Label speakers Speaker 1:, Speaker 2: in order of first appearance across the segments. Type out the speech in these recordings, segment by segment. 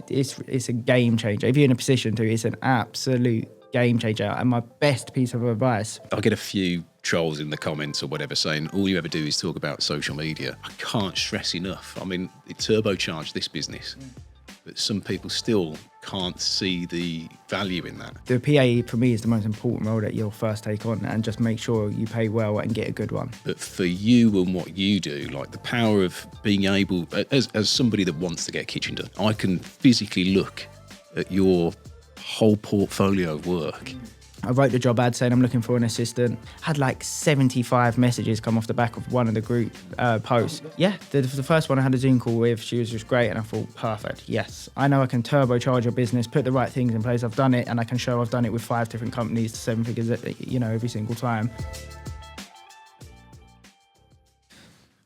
Speaker 1: it's a game changer. If you're in a position to, it's an absolute game changer. And my best piece of advice.
Speaker 2: I get a few trolls in the comments or whatever saying all you ever do is talk about social media. I can't stress enough. I mean, it turbocharged this business, but some people still can't see the value in that.
Speaker 1: The PA for me is the most important role that you'll first take on, and just make sure you pay well and get a good one.
Speaker 2: But for you and what you do, like the power of being able, as somebody that wants to get a kitchen done, I can physically look at your whole portfolio of work.
Speaker 1: I wrote the job ad saying I'm looking for an assistant. Had like 75 messages come off the back of one of the group posts. Yeah, the first one I had a Zoom call with, she was just great, and I thought, perfect, yes. I know I can turbocharge your business, put the right things in place. I've done it, and I can show I've done it with 5 different companies to 7 figures, every single time.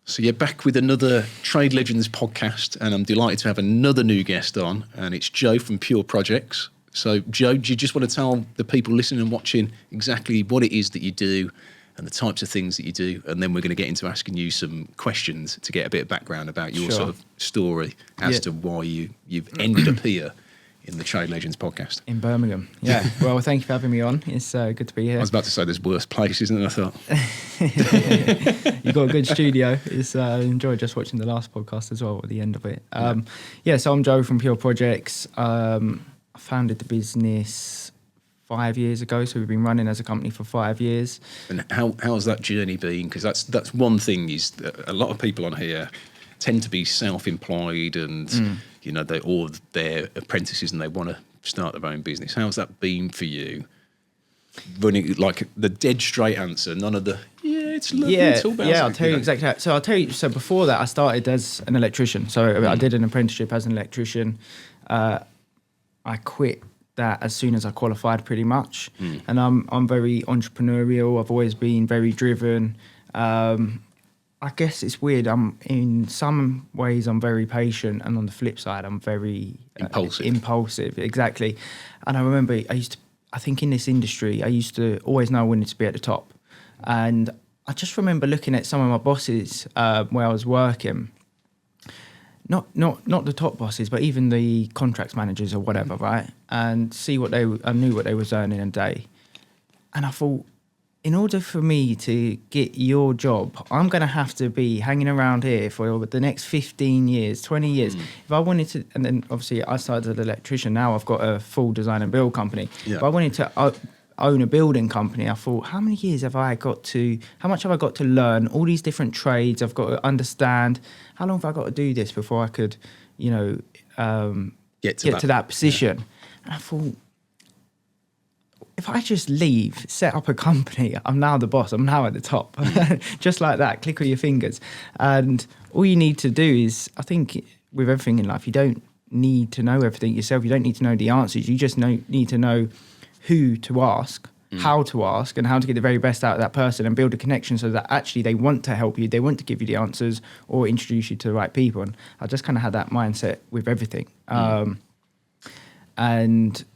Speaker 2: So you're back with another Trade Legends podcast, and I'm delighted to have another new guest on, and it's Joe from Pure Projects. So, Joe, do you just want to tell the people listening and watching exactly what it is that you do and the types of things that you do? And then we're going to get into asking you some questions to get a bit of background about your sort of story as to why you've ended up here in the Trade Legends podcast.
Speaker 1: In Birmingham, yeah. Well, thank you for having me on. It's good to be here.
Speaker 2: I was about to say there's worse places, isn't it? I
Speaker 1: thought. You've got a good studio. I enjoyed just watching the last podcast as well at the end of it. So I'm Joe from Pure Projects. I founded the business 5 years ago, so we've been running as a company for 5 years.
Speaker 2: And how's that journey been? Because that's one thing is that a lot of people on here tend to be self-employed and they're all their apprentices and they want to start their own business. How's that been for you? Running like the dead straight answer, none of the it's lovely.
Speaker 1: I'll tell you exactly. So before that, I started as an electrician. So I did an apprenticeship as an electrician. I quit that as soon as I qualified, pretty much. And I'm very entrepreneurial. I've always been very driven. I guess it's weird. In some ways I'm very patient, and on the flip side I'm very impulsive. Exactly. And I remember I think in this industry I used to always know I wanted to be at the top. And I just remember looking at some of my bosses where I was working. Not the top bosses, but even the contracts managers or whatever, right? And I knew what they was earning a day. And I thought, in order for me to get your job, I'm going to have to be hanging around here for the next 15 years, 20 years. If I wanted to, and then obviously I started as an electrician, now I've got a full design and build company. Yeah. If I wanted to own a building company, I thought, how much have I got to learn all these different trades I've got to understand? How long have I got to do this before I could, get to that position? Yeah. And I thought, if I just leave, set up a company, I'm now the boss, I'm now at the top. Just like that, click of your fingers. And all you need to do is, I think with everything in life, you don't need to know everything yourself. You don't need to know the answers. You just need to know who to ask, how to ask, and how to get the very best out of that person and build a connection so that actually they want to help you, they want to give you the answers or introduce you to the right people. And I just kind of had that mindset with everything. And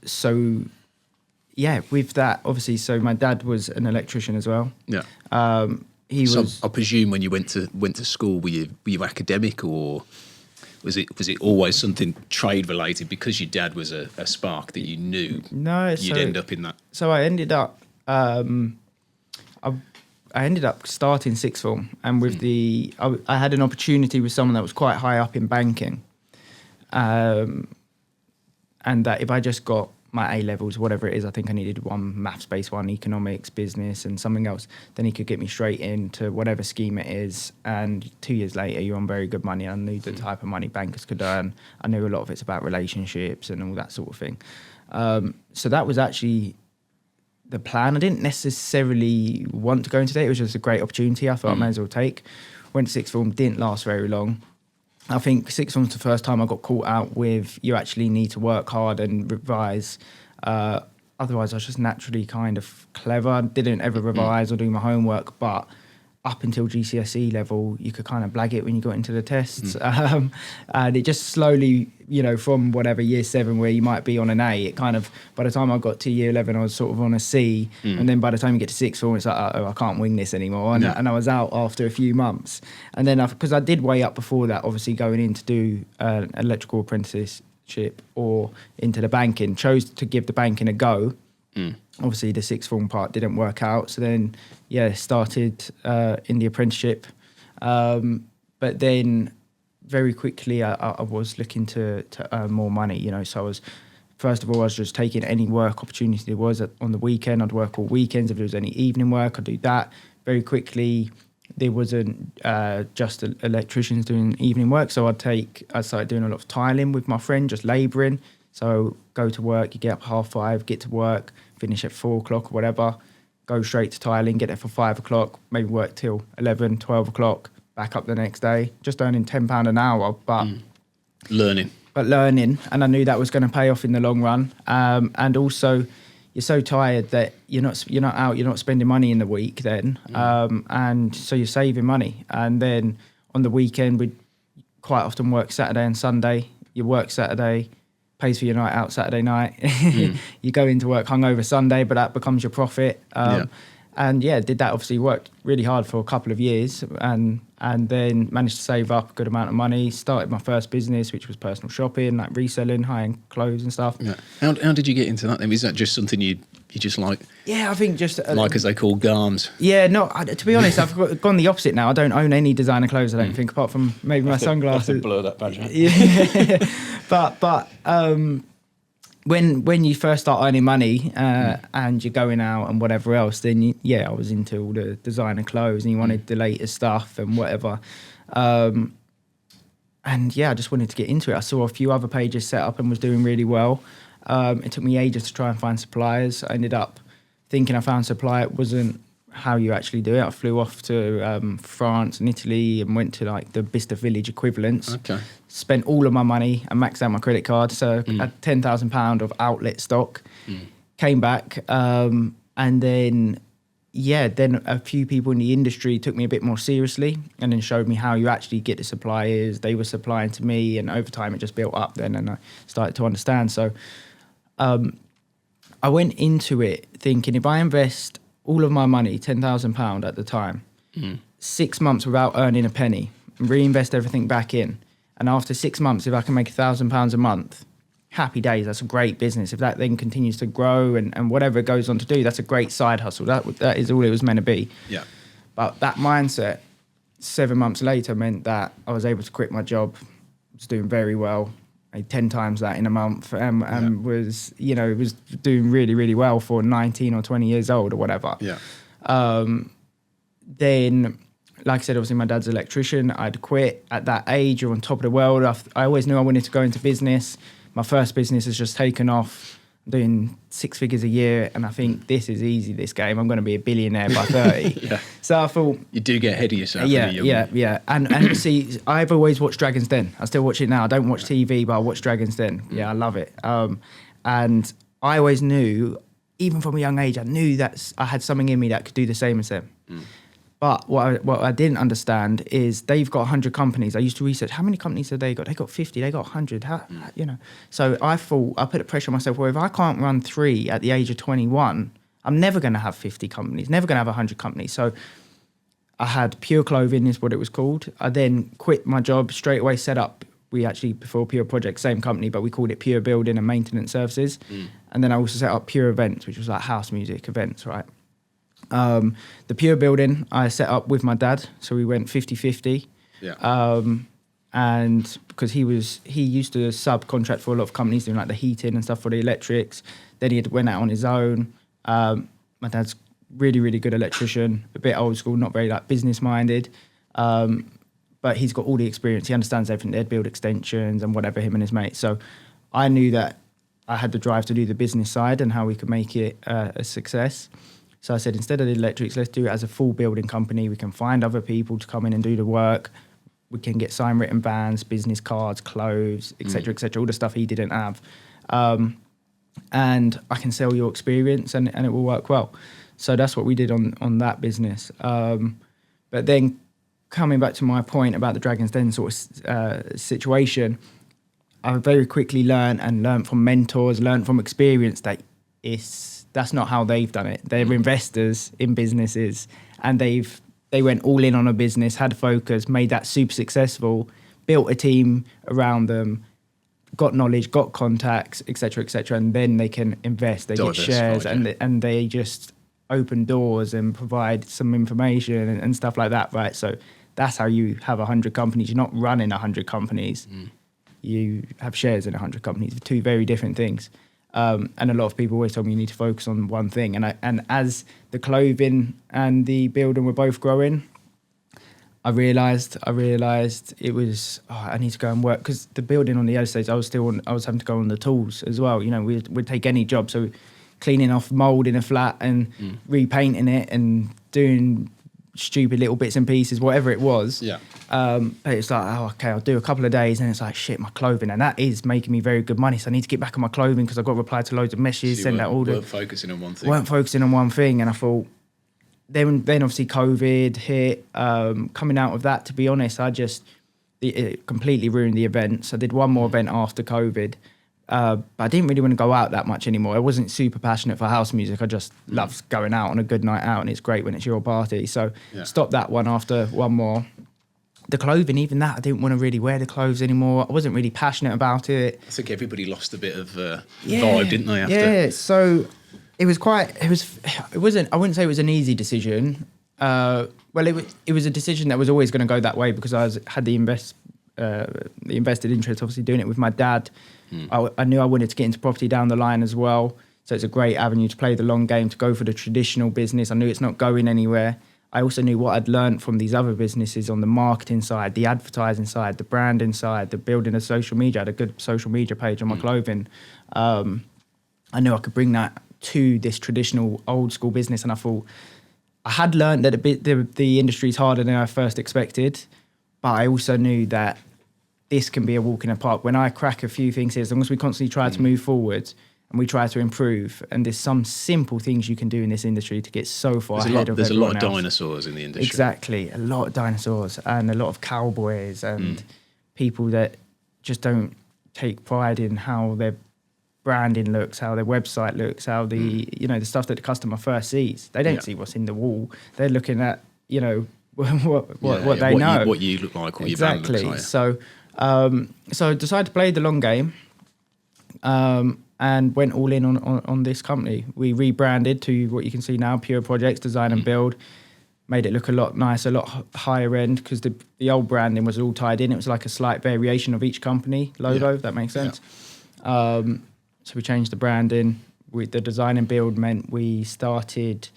Speaker 1: so, with that, obviously, so my dad was an electrician as well. Yeah.
Speaker 2: I presume when you went to school, were you academic, or was it always something trade related because your dad was a spark that you knew you'd end up in that?
Speaker 1: So I ended up I ended up starting sixth form, and with I had an opportunity with someone that was quite high up in banking, and that if I just got my A levels, whatever it is, I think I needed one maths based, one economics, business, and something else, then he could get me straight into whatever scheme it is. And 2 years later, you're on very good money. I knew the type of money bankers could earn. I knew a lot of it's about relationships and all that sort of thing. So that was actually the plan. I didn't necessarily want to go into that. It was just a great opportunity I thought I may as well take. Went to sixth form, didn't last very long. I think sixth form was the first time I got caught out with you actually need to work hard and revise. Otherwise, I was just naturally kind of clever. I didn't ever revise or do my homework, but up until GCSE level, you could kind of blag it when you got into the tests. And it just slowly, from whatever year 7 where you might be on an A, it kind of, by the time I got to year 11, I was sort of on a C. And then by the time you get to sixth form, it's like, oh, I can't wing this anymore. And I was out after a few months. And then, because I did weigh up before that, obviously going in to do an electrical apprenticeship apprenticeship or into the banking. Chose to give the banking a go. Obviously, the sixth form part didn't work out. So then, started in the apprenticeship. But then very quickly, I was looking to earn more money, you know. So first of all, I was just taking any work opportunity there was on the weekend. I'd work all weekends. If there was any evening work, I'd do that. Very quickly, there wasn't just electricians doing evening work. So I started doing a lot of tiling with my friend, just labouring. So go to work, you get up 5:30, get to work, finish at 4 o'clock or whatever, go straight to tiling, get there for 5 o'clock, maybe work till 11, 12 o'clock, back up the next day, just earning £10 an hour, but
Speaker 2: learning.
Speaker 1: And I knew that was going to pay off in the long run. And also, you're so tired that you're not spending money in the week then, and so you're saving money. And then on the weekend, we'd quite often work Saturday and Sunday. You work Saturday, pays for your night out Saturday night. You go into work hungover Sunday, but that becomes your profit. And did that. Obviously worked really hard for a couple of years, and then managed to save up a good amount of money. Started my first business, which was personal shopping, like reselling high-end clothes and stuff.
Speaker 2: Yeah. How did you get into that then? Is that just something you just like?
Speaker 1: Yeah, I think just
Speaker 2: like as they call garms.
Speaker 1: Yeah, no. To be honest, I've gone the opposite now. I don't own any designer clothes. I don't think, apart from maybe my sunglasses.
Speaker 3: I have to blur that badge out.
Speaker 1: Yeah, but when you first start earning money and you're going out and whatever else, then I was into all the designer clothes and you wanted the latest stuff and whatever. And I just wanted to get into it. I saw a few other pages set up and was doing really well. It took me ages to try and find suppliers. I ended up thinking I found a supplier. It wasn't how you actually do it. I flew off to France and Italy and went to like the Bicester Village equivalents.
Speaker 2: Okay.
Speaker 1: Spent all of my money and maxed out my credit card. So I had £10,000 of outlet stock. Came back and then a few people in the industry took me a bit more seriously and then showed me how you actually get the suppliers. They were supplying to me, and over time it just built up then, and I started to understand. So I went into it thinking, if I invest all of my money, £10,000 at the time, 6 months without earning a penny, and reinvest everything back in, and after 6 months, if I can make £1,000 a month, happy days. That's a great business. If that then continues to grow and whatever it goes on to do, that's a great side hustle. That is all it was meant to be. Yeah. But that mindset 7 months later meant that I was able to quit my job. I was doing very well. I made 10 times that in a month, and was doing really, really well for 19 or 20 years old or whatever. Yeah. Then, like I said, obviously my dad's an electrician. I'd quit at that age. You're on top of the world. I always knew I wanted to go into business. My first business has just taken off. I'm doing 6 figures a year, and I think this is easy, this game. I'm going to be a billionaire by 30.
Speaker 2: Yeah.
Speaker 1: So I thought...
Speaker 2: You do get ahead of yourself.
Speaker 1: Yeah. And see, I've always watched Dragon's Den. I still watch it now. I don't watch TV, but I watch Dragon's Den. Yeah, I love it. And I always knew, even from a young age, I knew that I had something in me that could do the same as them. But what I didn't understand is they've got 100 companies. I used to research, how many companies have they got? They got 50, they got 100, So I thought, I put the pressure on myself, well, if I can't run 3 at the age of 21, I'm never going to have 50 companies, never going to have 100 companies. So I had Pure Clothing is what it was called. I then quit my job, straight away set up, before Pure Project, same company, but we called it Pure Building and Maintenance Services. And then I also set up Pure Events, which was like house music events, right? The Pure Building I set up with my dad, so we went 50-50. Yeah. And because he used to subcontract for a lot of companies doing like the heating and stuff for the electrics. Then he went out on his own. My dad's really, really good electrician, a bit old school, not very like business minded. But he's got all the experience. He understands everything. They'd build extensions and whatever, him and his mates. So I knew that I had the drive to do the business side and how we could make it a success. So I said, instead of the electrics, let's do it as a full building company. We can find other people to come in and do the work. We can get signed written vans, business cards, clothes, etc., all the stuff he didn't have. And I can sell your experience and it will work well. So that's what we did on that business. But then coming back to my point about the Dragon's Den sort of situation, I very quickly learned from mentors, learned from experience that that's not how they've done it. They're investors in businesses, and they went all in on a business, had focus, made that super successful, built a team around them, got knowledge, got contacts, etc., etc., and then they can invest. They get shares, and they just open doors and provide some information and stuff like that, right? So that's how you have 100 companies. You're not running 100 companies. You have shares in 100 companies. Two very different things. And a lot of people always tell me you need to focus on one thing. And as the clothing and the building were both growing, I realised it was, I need to go and work, because the building on the early stage, I was having to go on the tools as well. You know, we'd take any job. So cleaning off mould in a flat and repainting it and doing stupid little bits and pieces, whatever it was.
Speaker 2: Yeah.
Speaker 1: But it's like, oh, okay, I'll do a couple of days, and it's like, shit, my clothing. And that is making me very good money. So I need to get back on my clothing, because I've got to reply to loads of messages, send out order.
Speaker 2: Weren't focusing on one thing.
Speaker 1: Weren't focusing on one thing. And I thought, then obviously COVID hit. Coming out of that, to be honest, it completely ruined the events. I did one more event after COVID, but I didn't really want to go out that much anymore. I wasn't super passionate for house music. I just love going out on a good night out, and it's great when it's your party. So stopped that one after one more. The clothing, even that, I didn't want to really wear the clothes anymore. I wasn't really passionate about it.
Speaker 2: I think everybody lost a bit of vibe, didn't they? After?
Speaker 1: Yeah, so it wasn't, I wouldn't say it was an easy decision. Well, it was a decision that was always going to go that way, because I had the invested interest, obviously doing it with my dad. I knew I wanted to get into property down the line as well. So it's a great avenue to play the long game, to go for the traditional business. I knew it's not going anywhere. I also knew what I'd learned from these other businesses on the marketing side, the advertising side, the branding side, the building of social media. I had a good social media page on my clothing. I knew I could bring that to this traditional old school business. And I thought, I had learned that the industry is harder than I first expected, but I also knew that this can be a walk in the park. When I crack a few things here, as long as we constantly try to move forward and we try to improve, and there's some simple things you can do in this industry to get so far ahead of everyone else.
Speaker 2: There's a lot of dinosaurs in the industry.
Speaker 1: Exactly, a lot of dinosaurs and a lot of cowboys and people that just don't take pride in how their branding looks, how their website looks, how the stuff that the customer first sees. They don't see what's in the wall. They're looking at what they know,
Speaker 2: what you look like, what
Speaker 1: exactly.
Speaker 2: Your brand looks like.
Speaker 1: So I decided to play the long game, and went all in on this company. We rebranded to what you can see now, Pure Projects Design and Build. Made it look a lot nicer, a lot higher end, because the old branding was all tied in. It was like a slight variation of each company logo, if that makes sense. Yeah. So we changed the branding. The design and build meant we started,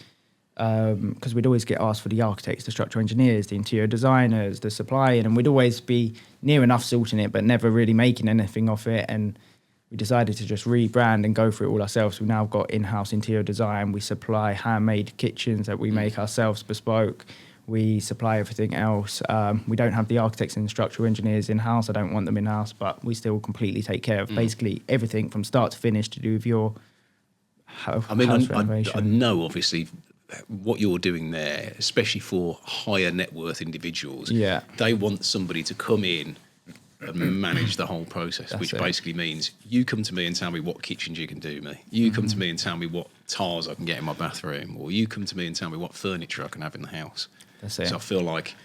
Speaker 1: because we'd always get asked for the architects, the structural engineers, the interior designers, the supplying, and we'd always be near enough sorting it, but never really making anything of it. And we decided to just rebrand and go for it all ourselves. We've now got in-house interior design. We supply handmade kitchens that we make ourselves bespoke. We supply everything else. We don't have the architects and structural engineers in-house. I don't want them in-house, but we still completely take care of basically everything from start to finish to do with your house renovation.
Speaker 2: I know, obviously, what you're doing there, especially for higher net worth individuals. Yeah. They want somebody to come in and manage the whole process, which basically means you come to me and tell me what kitchens you can do me. You come to me and tell me what tiles I can get in my bathroom, or you come to me and tell me what furniture I can have in the house. That's it. So I feel like,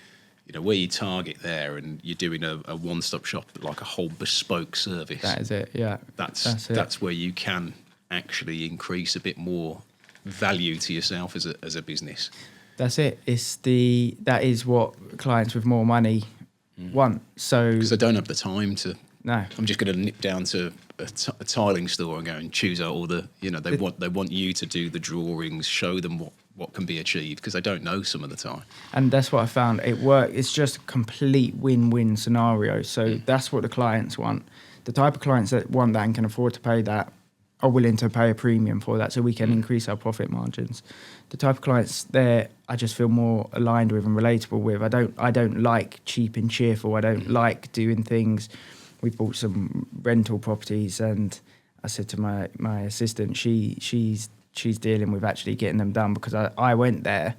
Speaker 2: where you target there and you're doing a one-stop shop, like a whole bespoke service.
Speaker 1: That is it, yeah.
Speaker 2: That's where you can actually increase a bit more value to yourself as a business.
Speaker 1: That's it. That is what clients with more money want. So
Speaker 2: because they don't have the time to.
Speaker 1: No,
Speaker 2: I'm just going to nip down to a tiling store and go and choose out all the. They want you to do the drawings, show them what can be achieved, because they don't know some of the time. And
Speaker 1: that's what I found. It worked. It's just a complete win-win scenario. So that's what the clients want. The type of clients that want that and can afford to pay that are willing to pay a premium for that, so we can increase our profit margins. The type of clients there I just feel more aligned with and relatable with. I don't like cheap and cheerful. I don't like doing things. We bought some rental properties, and I said to my assistant, she's dealing with actually getting them done, because I went there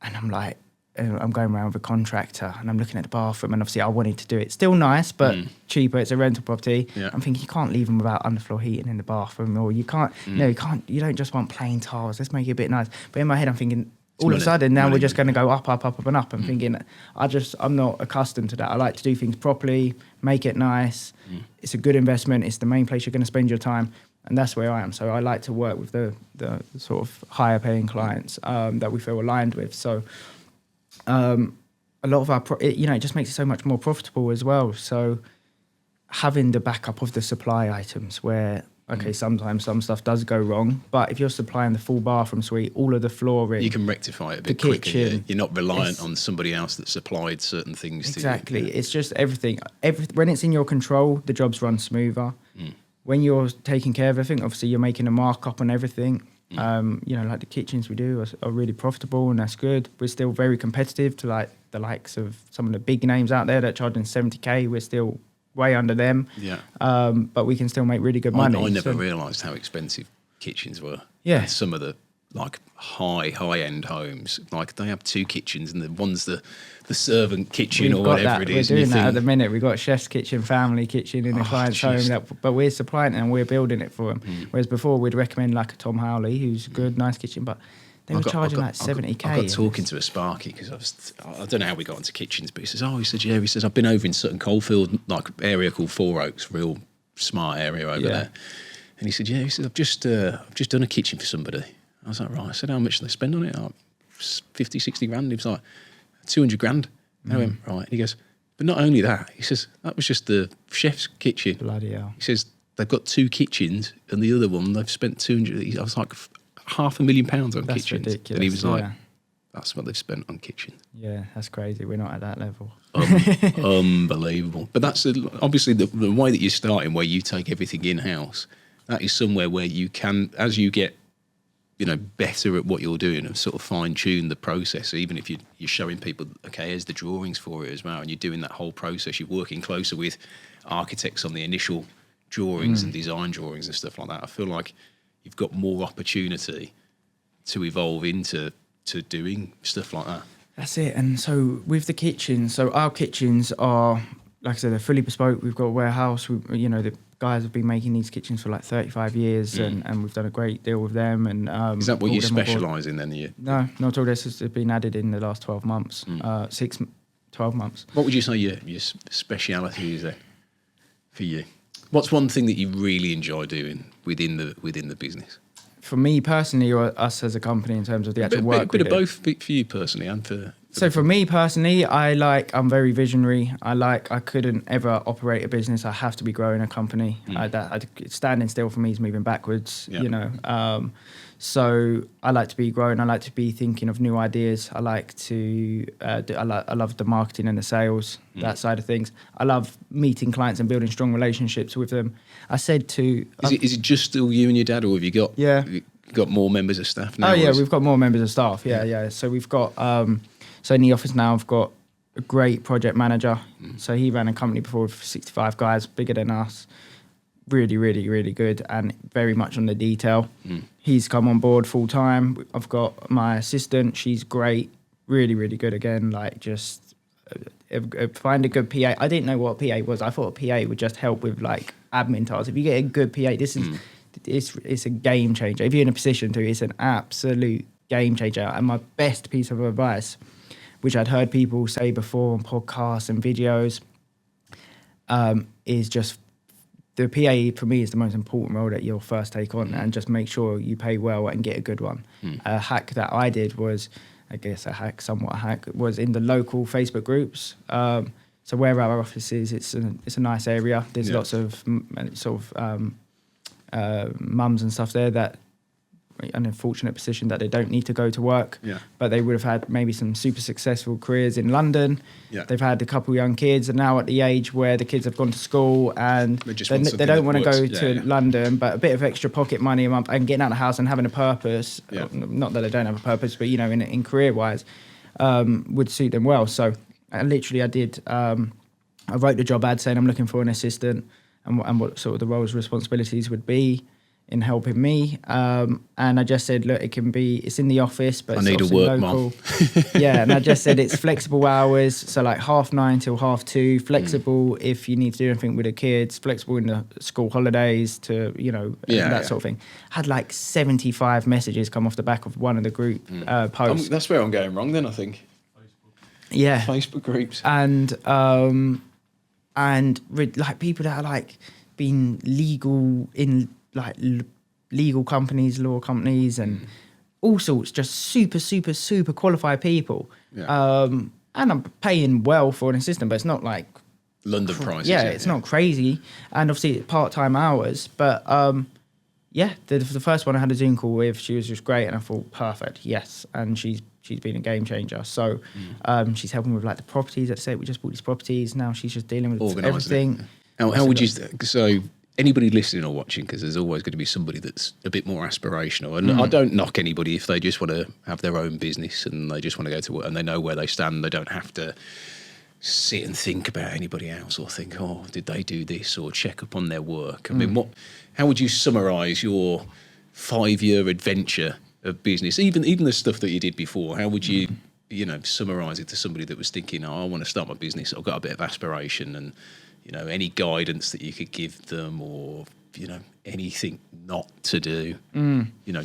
Speaker 1: and I'm like, I'm going around with a contractor and I'm looking at the bathroom, and obviously I wanted to do it still nice but cheaper. It's a rental property. Yeah. I'm thinking you can't leave them without underfloor heating in the bathroom, or you can't. You don't just want plain tiles. Let's make it a bit nice. But in my head I'm thinking all of a sudden now
Speaker 2: money.
Speaker 1: we're just going to go up, up, up, up and up. I'm thinking, I'm not accustomed to that. I like to do things properly, make it nice. It's a good investment. It's the main place you're going to spend your time. And that's where I am. So I like to work with the sort of higher paying clients that we feel aligned with. So a lot of it just makes it so much more profitable as well. So having the backup of the supply items where, sometimes some stuff does go wrong, but if you're supplying the full bathroom suite, all of the flooring,
Speaker 2: you can rectify it a bit quicker. You're not reliant on somebody else that supplied certain things to you.
Speaker 1: Exactly. It's just everything. When it's in your control, the jobs run smoother. When you're taking care of everything, obviously you're making a markup on everything. Like the kitchens we do are really profitable, and that's good. We're still very competitive to like the likes of some of the big names out there that are charging 70k. We're still way under them. Yeah. But we can still make really good money.
Speaker 2: I never realised how expensive kitchens were.
Speaker 1: Yeah.
Speaker 2: And some of the like high end homes, like they have 2 kitchens, and the one's the servant kitchen or whatever it is.
Speaker 1: We're doing that at the minute. We've got chef's kitchen, family kitchen in the client's home, but we're supplying it and we're building it for them. Whereas before we'd recommend like a Tom Howley, who's good, nice kitchen, but they were charging like 70k.
Speaker 2: I got talking to a Sparky because I don't know how we got into kitchens, but he says, I've been over in Sutton Coldfield, like area called Four Oaks, real smart area over there. And he said, I've just done a kitchen for somebody. I was like, right. I said, how much did they spend on it? Like 50, 60 grand. He was like, 200 grand. I went, right. And he goes, but not only that, he says, that was just the chef's kitchen.
Speaker 1: Bloody hell.
Speaker 2: He says, they've got 2 kitchens, and the other one, they've spent 200. I was like, £500,000 on
Speaker 1: that's
Speaker 2: kitchens.
Speaker 1: Ridiculous,
Speaker 2: and he was like, that's what they've spent on kitchens.
Speaker 1: Yeah, that's crazy. We're not at that level.
Speaker 2: Unbelievable. But that's obviously the way that you're starting, where you take everything in-house. That is somewhere where you can, as you get better at what you're doing, and sort of fine-tune the process. So even if you're showing people, okay, here's the drawings for it as well, and you're doing that whole process, you're working closer with architects on the initial drawings and design drawings and stuff like that. I feel like you've got more opportunity to evolve into doing stuff like that.
Speaker 1: That's it. And so with the kitchen, so our kitchens are, like I said, they're fully bespoke. We've got a warehouse. The guys have been making these kitchens for like 35 years, and we've done a great deal with them. And
Speaker 2: is that what you specialise in then?
Speaker 1: No, not all this has been added in the last 12 months, 12 months.
Speaker 2: What would you say your speciality is then for you? What's one thing that you really enjoy doing within the business?
Speaker 1: For me personally, or us as a company in terms of the actual work?
Speaker 2: A bit of both for you personally and for...
Speaker 1: So for me personally, I'm very visionary. I couldn't ever operate a business. I have to be growing a company. Standing still for me is moving backwards, So I like to be growing. I like to be thinking of new ideas. I like to, I love the marketing and the sales, that side of things. I love meeting clients and building strong relationships with them. I said to...
Speaker 2: Is it just still you and your dad, or have you got...
Speaker 1: Yeah.
Speaker 2: Got more members of staff now?
Speaker 1: Oh yeah, we've got more members of staff. Yeah. So we've got... So in the office now, I've got a great project manager. So he ran a company before with 65 guys, bigger than us. Really, really, really good, and very much on the detail. He's come on board full time. I've got my assistant. She's great. Really, really good again. Like just find a good PA. I didn't know what a PA was. I thought a PA would just help with like admin tasks. If you get a good PA, it's a game changer. If you're in a position to, it's an absolute game changer. And my best piece of advice, which I'd heard people say before on podcasts and videos, is just the PA for me is the most important role that you'll first take on, and just make sure you pay well and get a good one. A hack that I did was, somewhat a hack, was in the local Facebook groups. So where our office is, it's a nice area. There's lots of mums and stuff there that an unfortunate position that they don't need to go to work, but they would have had maybe some super successful careers in London. They've had a couple young kids, and now at the age where the kids have gone to school and they don't want to go to London, but a bit of extra pocket money a month and getting out of the house and having a purpose, not that they don't have a purpose, but in career wise, would suit them well. So I wrote the job ad saying I'm looking for an assistant and what sort of the roles responsibilities would be. in helping me. And I just said, look, it's in the office, but
Speaker 2: I
Speaker 1: it's
Speaker 2: need a
Speaker 1: obviously
Speaker 2: work
Speaker 1: local.
Speaker 2: mum.
Speaker 1: Yeah, and I just said it's flexible hours, so like 9:30 till 2:30, flexible if you need to do anything with the kids, flexible in the school holidays to, that sort of thing. Had like 75 messages come off the back of one of the group posts.
Speaker 2: That's where I'm going wrong then, I think.
Speaker 1: Yeah.
Speaker 2: Facebook groups.
Speaker 1: And like people that are like been legal in like legal companies, law companies, and all sorts, just super qualified people.
Speaker 2: Yeah.
Speaker 1: And I'm paying well for an assistant, but it's not like
Speaker 2: London prices.
Speaker 1: Yeah, it's not crazy, and obviously part-time hours. But the first one I had a Zoom call with, she was just great, and I thought perfect, yes. And she's been a game changer. So she's helping with like the properties. Let's say we just bought these properties. Now she's just dealing with everything.
Speaker 2: How would you? So anybody listening or watching, because there's always going to be somebody that's a bit more aspirational, and I don't knock anybody if they just want to have their own business and they just want to go to work and they know where they stand. They don't have to sit and think about anybody else or think, oh, did they do this, or check up on their work. I mean, how would you summarise your 5-year adventure of business, even the stuff that you did before? How would you summarise it to somebody that was thinking, oh, I want to start my business, I've got a bit of aspiration, and any guidance that you could give them, or anything not to do?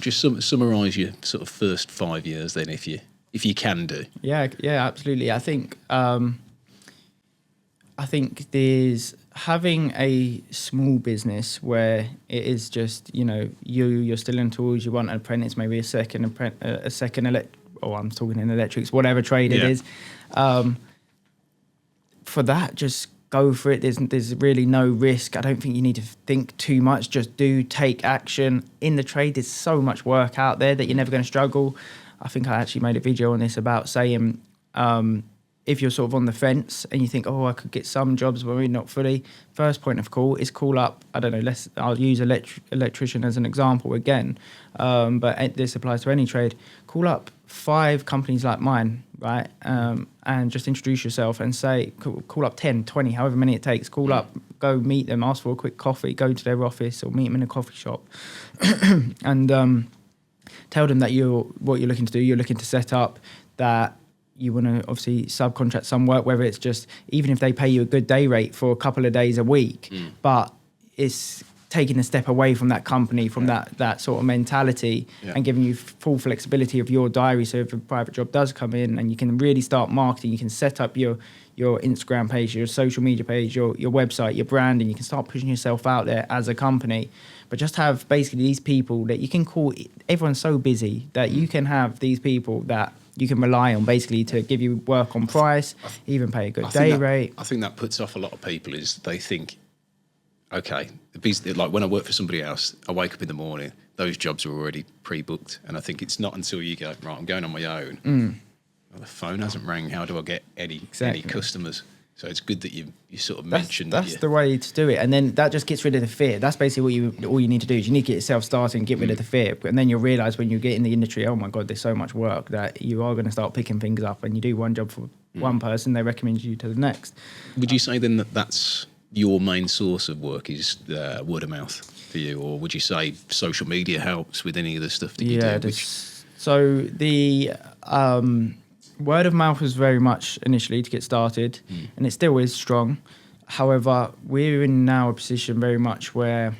Speaker 2: Just summarise your sort of first 5 years then, if you can do.
Speaker 1: Yeah, absolutely. I think there's having a small business where it is just you're still in tools. You want an apprentice, maybe I'm talking in electrics, whatever trade it is. For that, just go for it. There's really no risk. I don't think you need to think too much. Just take action. In the trade, there's so much work out there that you're never going to struggle. I think I actually made a video on this about saying, if you're sort of on the fence and you think, oh, I could get some jobs, but maybe not fully, first point of call is call up, I don't know, I'll use electrician as an example again, but this applies to any trade. Call up 5 companies like mine, right? And just introduce yourself and say, call up 10, 20, however many it takes, call up, go meet them, ask for a quick coffee, go to their office or meet them in a coffee shop and tell them that what you're looking to do, you're looking to set up, that you want to obviously subcontract some work, whether it's just, even if they pay you a good day rate for a couple of days a week, but it's taking a step away from that company, from that sort of mentality, and giving you full flexibility of your diary. So if a private job does come in, and you can really start marketing, you can set up your Instagram page, your social media page, your website, your branding, you can start pushing yourself out there as a company. But just have basically these people that you can call, everyone's so busy that you can have these people that you can rely on basically to give you work on price, even pay a good day rate.
Speaker 2: I think that puts off a lot of people, is they think, okay, like when I work for somebody else, I wake up in the morning, those jobs are already pre-booked. And I think it's not until you go, right, I'm going on my own. Well, the phone hasn't rang. How do I get any customers? So it's good that you sort of mentioned
Speaker 1: that's the way to do it, and then that just gets rid of the fear. That's basically all you need to do is you need to get yourself started and get rid of the fear, and then you'll realise when you get in the industry, oh my god, there's so much work, that you are going to start picking things up, and you do one job for one person, they recommend you to the next.
Speaker 2: Would you say then that that's your main source of work, is word of mouth for you, or would you say social media helps with any of the stuff that you do?
Speaker 1: So the word of mouth was very much initially to get started, and it still is strong. However, we're in now a position very much where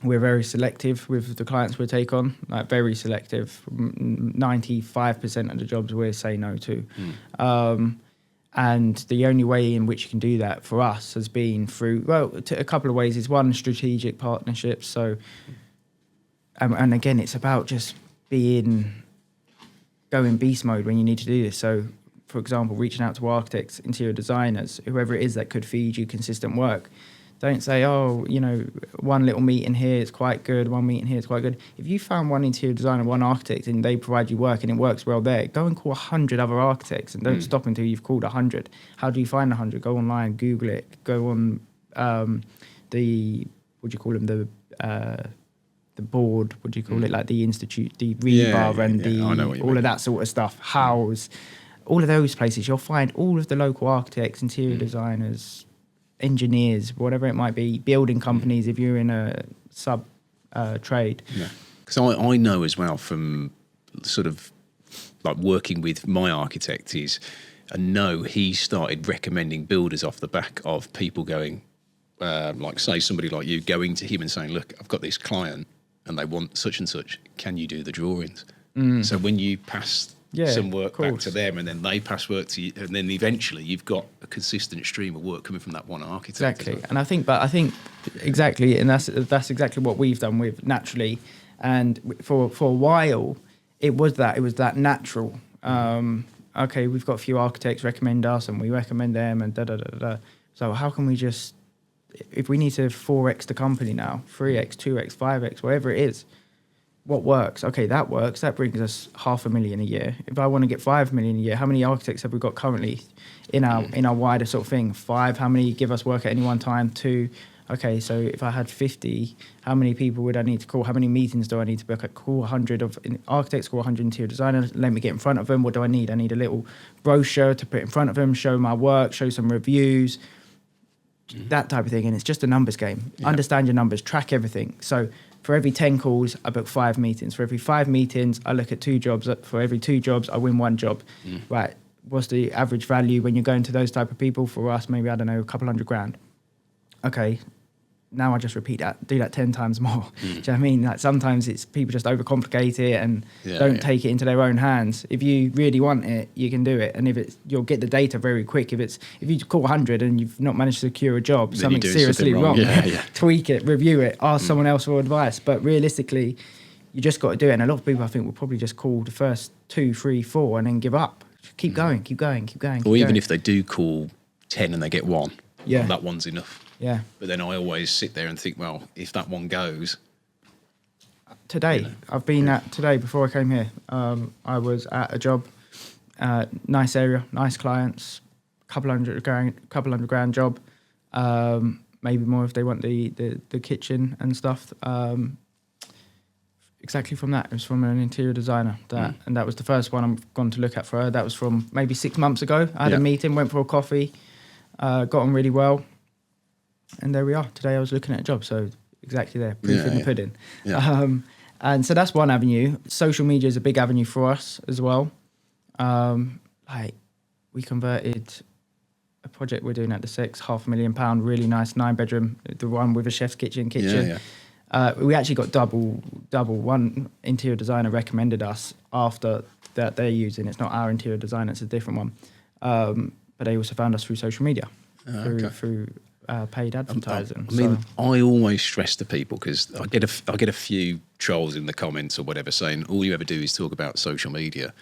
Speaker 1: we're very selective with the clients we take on, like very selective. 95% of the jobs we say no to. And the only way in which you can do that for us has been through, a couple of ways. Is one, strategic partnerships. So, and again, it's about just go in beast mode when you need to do this. So, for example, reaching out to architects, interior designers, whoever it is that could feed you consistent work. Don't say, one little meeting here is quite good, one meeting here is quite good. If you found one interior designer, one architect, and they provide you work and it works well there, go and call 100 other architects, and don't stop until you've called 100. How do you find 100? Go online, Google it. Go on the board, what do you call it, like the institute, the rebar and all of that sort of stuff, House, all of those places. You'll find all of the local architects, interior designers, engineers, whatever it might be, building companies, if you're in a trade.
Speaker 2: Yeah. Because I know as well from sort of like working with my architect is, I know he started recommending builders off the back of people going, like say somebody like you going to him and saying, look, I've got this client and they want such and such, can you do the drawings? So when you pass some work back to them and then they pass work to you, and then eventually you've got a consistent stream of work coming from that one architect.
Speaker 1: Exactly. And I think exactly, and that's exactly what we've done with Naturally. And for a while, it was that natural. Okay, we've got a few architects recommend us and we recommend them and da-da-da-da. So how can we just, if we need to 4x the company now, 3x, 2x, 5x, whatever it is, what works? Okay, that works. That brings us $500,000 a year. If I want to get 5 million a year, how many architects have we got currently in our wider sort of thing? 5. How many give us work at any one time? 2. Okay, so if I had 50, how many people would I need to call? How many meetings do I need to book? I call 100 of architects, call 100 interior designers. Let me get in front of them. What do I need? I need a little brochure to put in front of them, show my work, show some reviews, that type of thing. And it's just a numbers game. Yeah. Understand your numbers, track everything. So for every 10 calls, I book 5 meetings. For every 5 meetings, I look at 2 jobs. For every 2 jobs, I win 1 job. Right. What's the average value when you're going to those type of people? For us, maybe, I don't know, a couple $100,000. Okay, now I just repeat that, do that 10 times more. Do you know what I mean? Like sometimes it's people just overcomplicate it and don't take it into their own hands. If you really want it, you can do it. And if it's, you'll get the data very quick. If you call 100 and you've not managed to secure a job, then something's seriously wrong. Tweak it, review it, ask someone else for advice. But realistically, you just got to do it. And a lot of people, I think, will probably just call the first 2, 3, 4 and then give up. Keep going.
Speaker 2: Or even if they do call 10 and they get 1, that one's enough.
Speaker 1: Yeah.
Speaker 2: But then I always sit there and think, well, if that one goes.
Speaker 1: Today, I've been at, before I came here, I was at a job, nice area, nice clients, couple hundred grand job, maybe more if they want the kitchen and stuff. Exactly from that. It was from an interior designer. And that was the first one I'm going to look at for her. That was from maybe 6 months ago. I had a meeting, went for a coffee, got on really well. And there we are. Today I was looking at a job, so exactly there, proof in the pudding. Yeah. And so that's one avenue. Social media is a big avenue for us as well. Like we converted a project we're doing at the Six, £500,000, really nice 9-bedroom, the one with a chef's kitchen. We actually got double. One interior designer recommended us after that they're using. It's not our interior designer, it's a different one. But they also found us through social media, through paid advertising.
Speaker 2: I mean, I always stress to people because I get a few trolls in the comments or whatever saying all you ever do is talk about social media.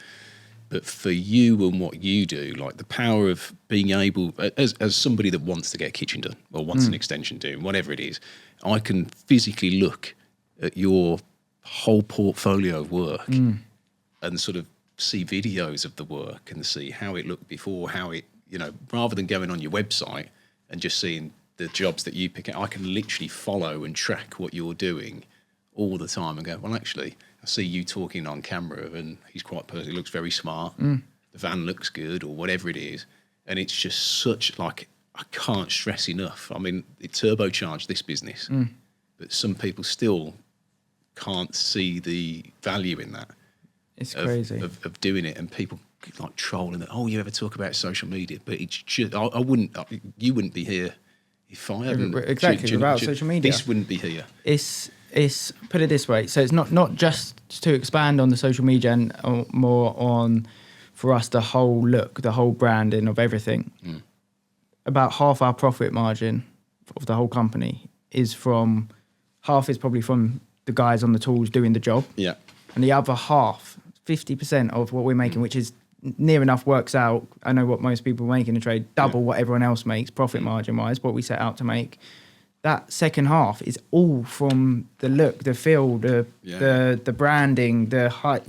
Speaker 2: But for you and what you do, like the power of being able, as somebody that wants to get a kitchen done or wants an extension done, whatever it is, I can physically look at your whole portfolio of work and sort of see videos of the work and see how it looked before, how it, rather than going on your website and just seeing the jobs that you pick out, I can literally follow and track what you're doing all the time and go, well, actually, I see you talking on camera and he's quite personal. He looks very smart. The van looks good or whatever it is. And it's just such, like, I can't stress enough. I mean, it turbocharged this business, but some people still can't see the value in that.
Speaker 1: It's crazy.
Speaker 2: Of doing it, and people like trolling that, oh, you ever talk about social media? But it's just, you wouldn't be here if I hadn't.
Speaker 1: Exactly, without social media.
Speaker 2: This wouldn't be here.
Speaker 1: It's put it this way, so it's not just to expand on the social media and more on, for us, the whole look, the whole branding of everything. About half our profit margin of the whole company is from, half is probably from the guys on the tools doing the job. Yeah. And the other half, 50% of what we're making, which is near enough works out, I know what most people make in the trade, double what everyone else makes, profit margin-wise, what we set out to make. That second half is all from the look, the feel, the branding, the height,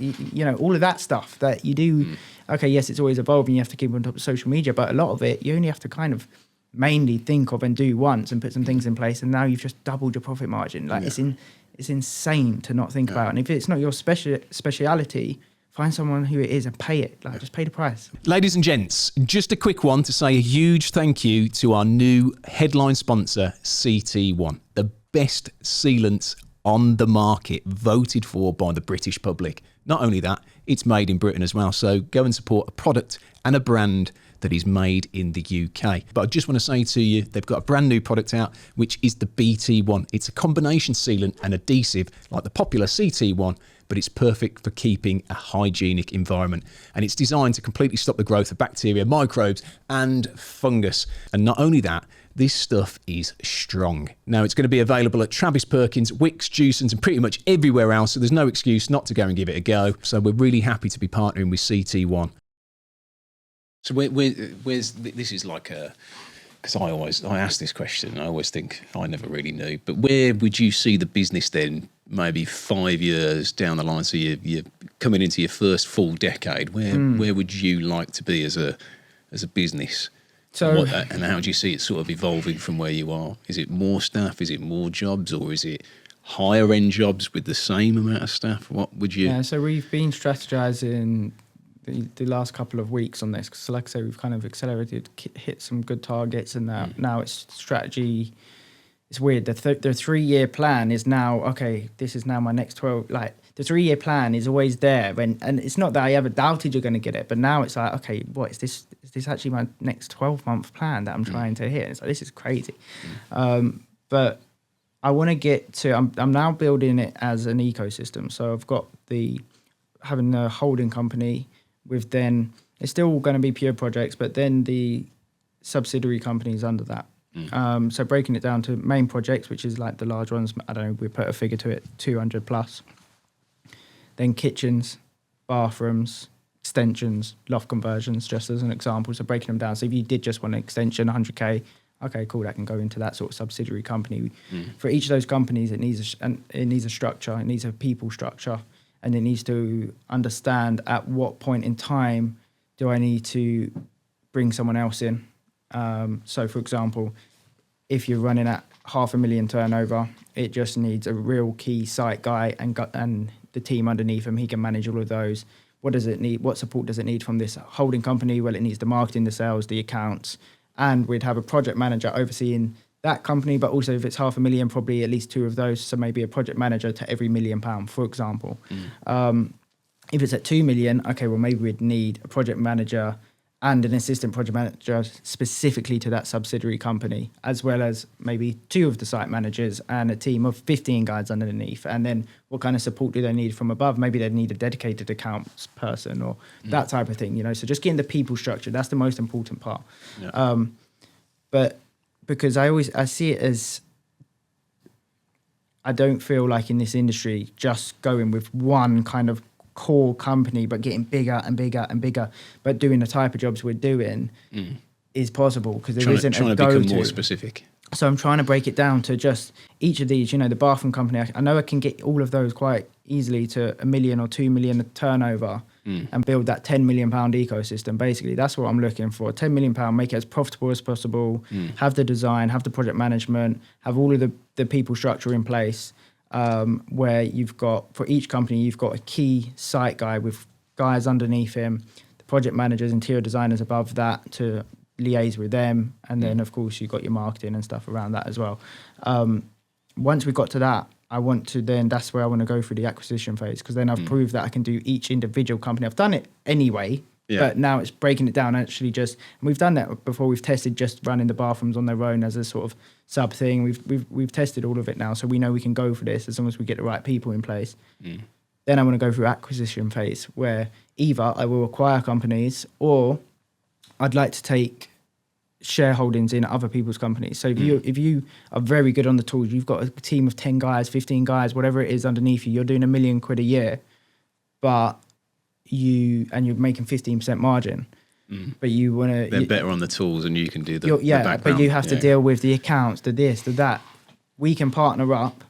Speaker 1: all of that stuff that you do. Okay, yes, it's always evolving. You have to keep on top of social media, but a lot of it, you only have to kind of mainly think of and do once and put some things in place, and now you've just doubled your profit margin. Like it's insane to not think about. And if it's not your speciality, find someone who it is and pay it. Like, just pay the price.
Speaker 2: Ladies and gents, just a quick one to say a huge thank you to our new headline sponsor, CT1, the best sealants on the market, voted for by the British public. Not only that, it's made in Britain as well. So go and support a product and a brand that is made in the UK. But I just want to say to you, they've got a brand new product out, which is the BT1. It's a combination sealant and adhesive like the popular CT1, but it's perfect for keeping a hygienic environment. And it's designed to completely stop the growth of bacteria, microbes, and fungus. And not only that, this stuff is strong. Now, it's going to be available at Travis Perkins, Wickes, Jewson's, and pretty much everywhere else, so there's no excuse not to go and give it a go. So we're really happy to be partnering with CT1. So where's this is like a, because I ask this question and I always think I never really knew, but where would you see the business then maybe 5 years down the line? So you're coming into your first full decade. Where would you like to be as a business? So and how do you see it sort of evolving from where you are? Is it more staff? Is it more jobs? Or is it higher end jobs with the same amount of staff? What would you?
Speaker 1: Yeah, so we've been strategizing the last couple of weeks on this, because like I say, we've kind of accelerated, hit some good targets, and now it's strategy. It's weird. The 3-year plan is now, okay, this is now my next 12, like the 3-year plan is always there. And it's not that I ever doubted you're going to get it, but now it's like, okay, what is this? Is this actually my next 12-month plan that I'm trying to hit? And it's like, this is crazy. But I want to get to, I'm now building it as an ecosystem. So I've got having a holding company with then, it's still going to be pure projects, but then the subsidiary companies under that. So breaking it down to main projects, which is like the large ones, I don't know, we put a figure to it, 200 plus. Then kitchens, bathrooms, extensions, loft conversions, just as an example. So breaking them down. So if you did just want an extension, 100K, okay, cool, that can go into that sort of subsidiary company. For each of those companies, it needs a structure, it needs a people structure, and it needs to understand at what point in time do I need to bring someone else in. So, for example, if you're running at 500,000 turnover, it just needs a real key site guy and the team underneath him. He can manage all of those. What does it need? What support does it need from this holding company? Well, it needs the marketing, the sales, the accounts, and we'd have a project manager overseeing that company. But also, if it's 500,000, probably at least 2 of those. So maybe a project manager to every £1 million, for example. If it's at 2 million, okay, well maybe we'd need a project manager and an assistant project manager specifically to that subsidiary company, as well as maybe 2 of the site managers and a team of 15 guys underneath. And then what kind of support do they need from above? Maybe they need a dedicated accounts person or that type of thing, So just getting the people structure, that's the most important part. Yeah. But because I see it as, I don't feel like in this industry just going with one kind of core company, but getting bigger and bigger and bigger, but doing the type of jobs we're doing is possible, because there isn't a go-to.
Speaker 2: Become more specific.
Speaker 1: So I'm trying to break it down to just each of these, the bathroom company, I know I can get all of those quite easily to 1 million or 2 million turnover and build that £10 million ecosystem. Basically, that's what I'm looking for. £10 million, make it as profitable as possible, have the design, have the project management, have all of the people structure in place. Where you've got, for each company, you've got a key site guy with guys underneath him, the project managers, interior designers above that to liaise with them. And then, of course, you've got your marketing and stuff around that as well. Once we got to that, that's where I want to go through the acquisition phase, because then I've proved that I can do each individual company. I've done it anyway. Yeah. But now it's breaking it down actually and we've done that before. We've tested just running the bathrooms on their own as a sort of sub thing. We've tested all of it now, so we know we can go for this as long as we get the right people in place. Then I want to go through acquisition phase, where either I will acquire companies or I'd like to take shareholdings in other people's companies. So if you are very good on the tools, you've got a team of 10 guys, 15 guys, whatever it is underneath you, you're doing £1 million a year, but you're making 15% margin, but you want to,
Speaker 2: they're better on the tools and you can do the background.
Speaker 1: But you have to deal with the accounts, the this, the that. We can partner up.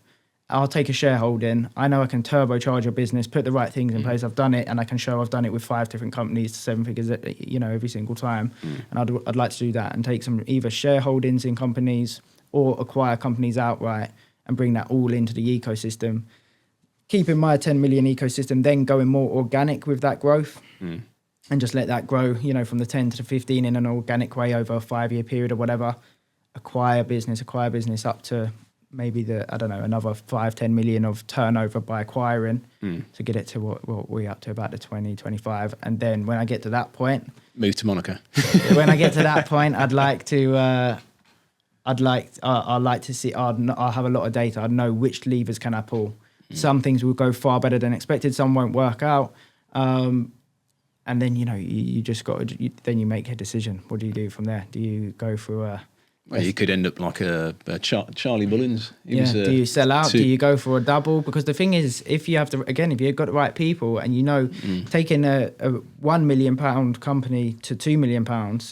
Speaker 1: I'll take a shareholding. I know I can turbocharge your business, put the right things in place. I've done it, and I can show I've done it with 5 different companies to 7 figures, every single time. And I'd like to do that and take some either shareholdings in companies or acquire companies outright and bring that all into the ecosystem. Keeping my 10 million ecosystem, then going more organic with that growth and just let that grow, from the 10 to the 15 in an organic way over a 5-year period or whatever. Acquire business up to maybe another 5-10 million of turnover by acquiring to get it to what we're up to, about the 20-25. And then when I get to that point,
Speaker 2: move to Monaco.
Speaker 1: when I get to that point, I'd like to see. I'll have a lot of data. I'd know which levers can I pull. Some things will go far better than expected. Some won't work out. And then you just got to. Then you make a decision. What do you do from there? Do you go through a?
Speaker 2: Well, you could end up like a Charlie Mullins.
Speaker 1: Do you sell out? Do you go for a double? Because the thing is, if you've got the right people, and taking a £1 million company to £2 million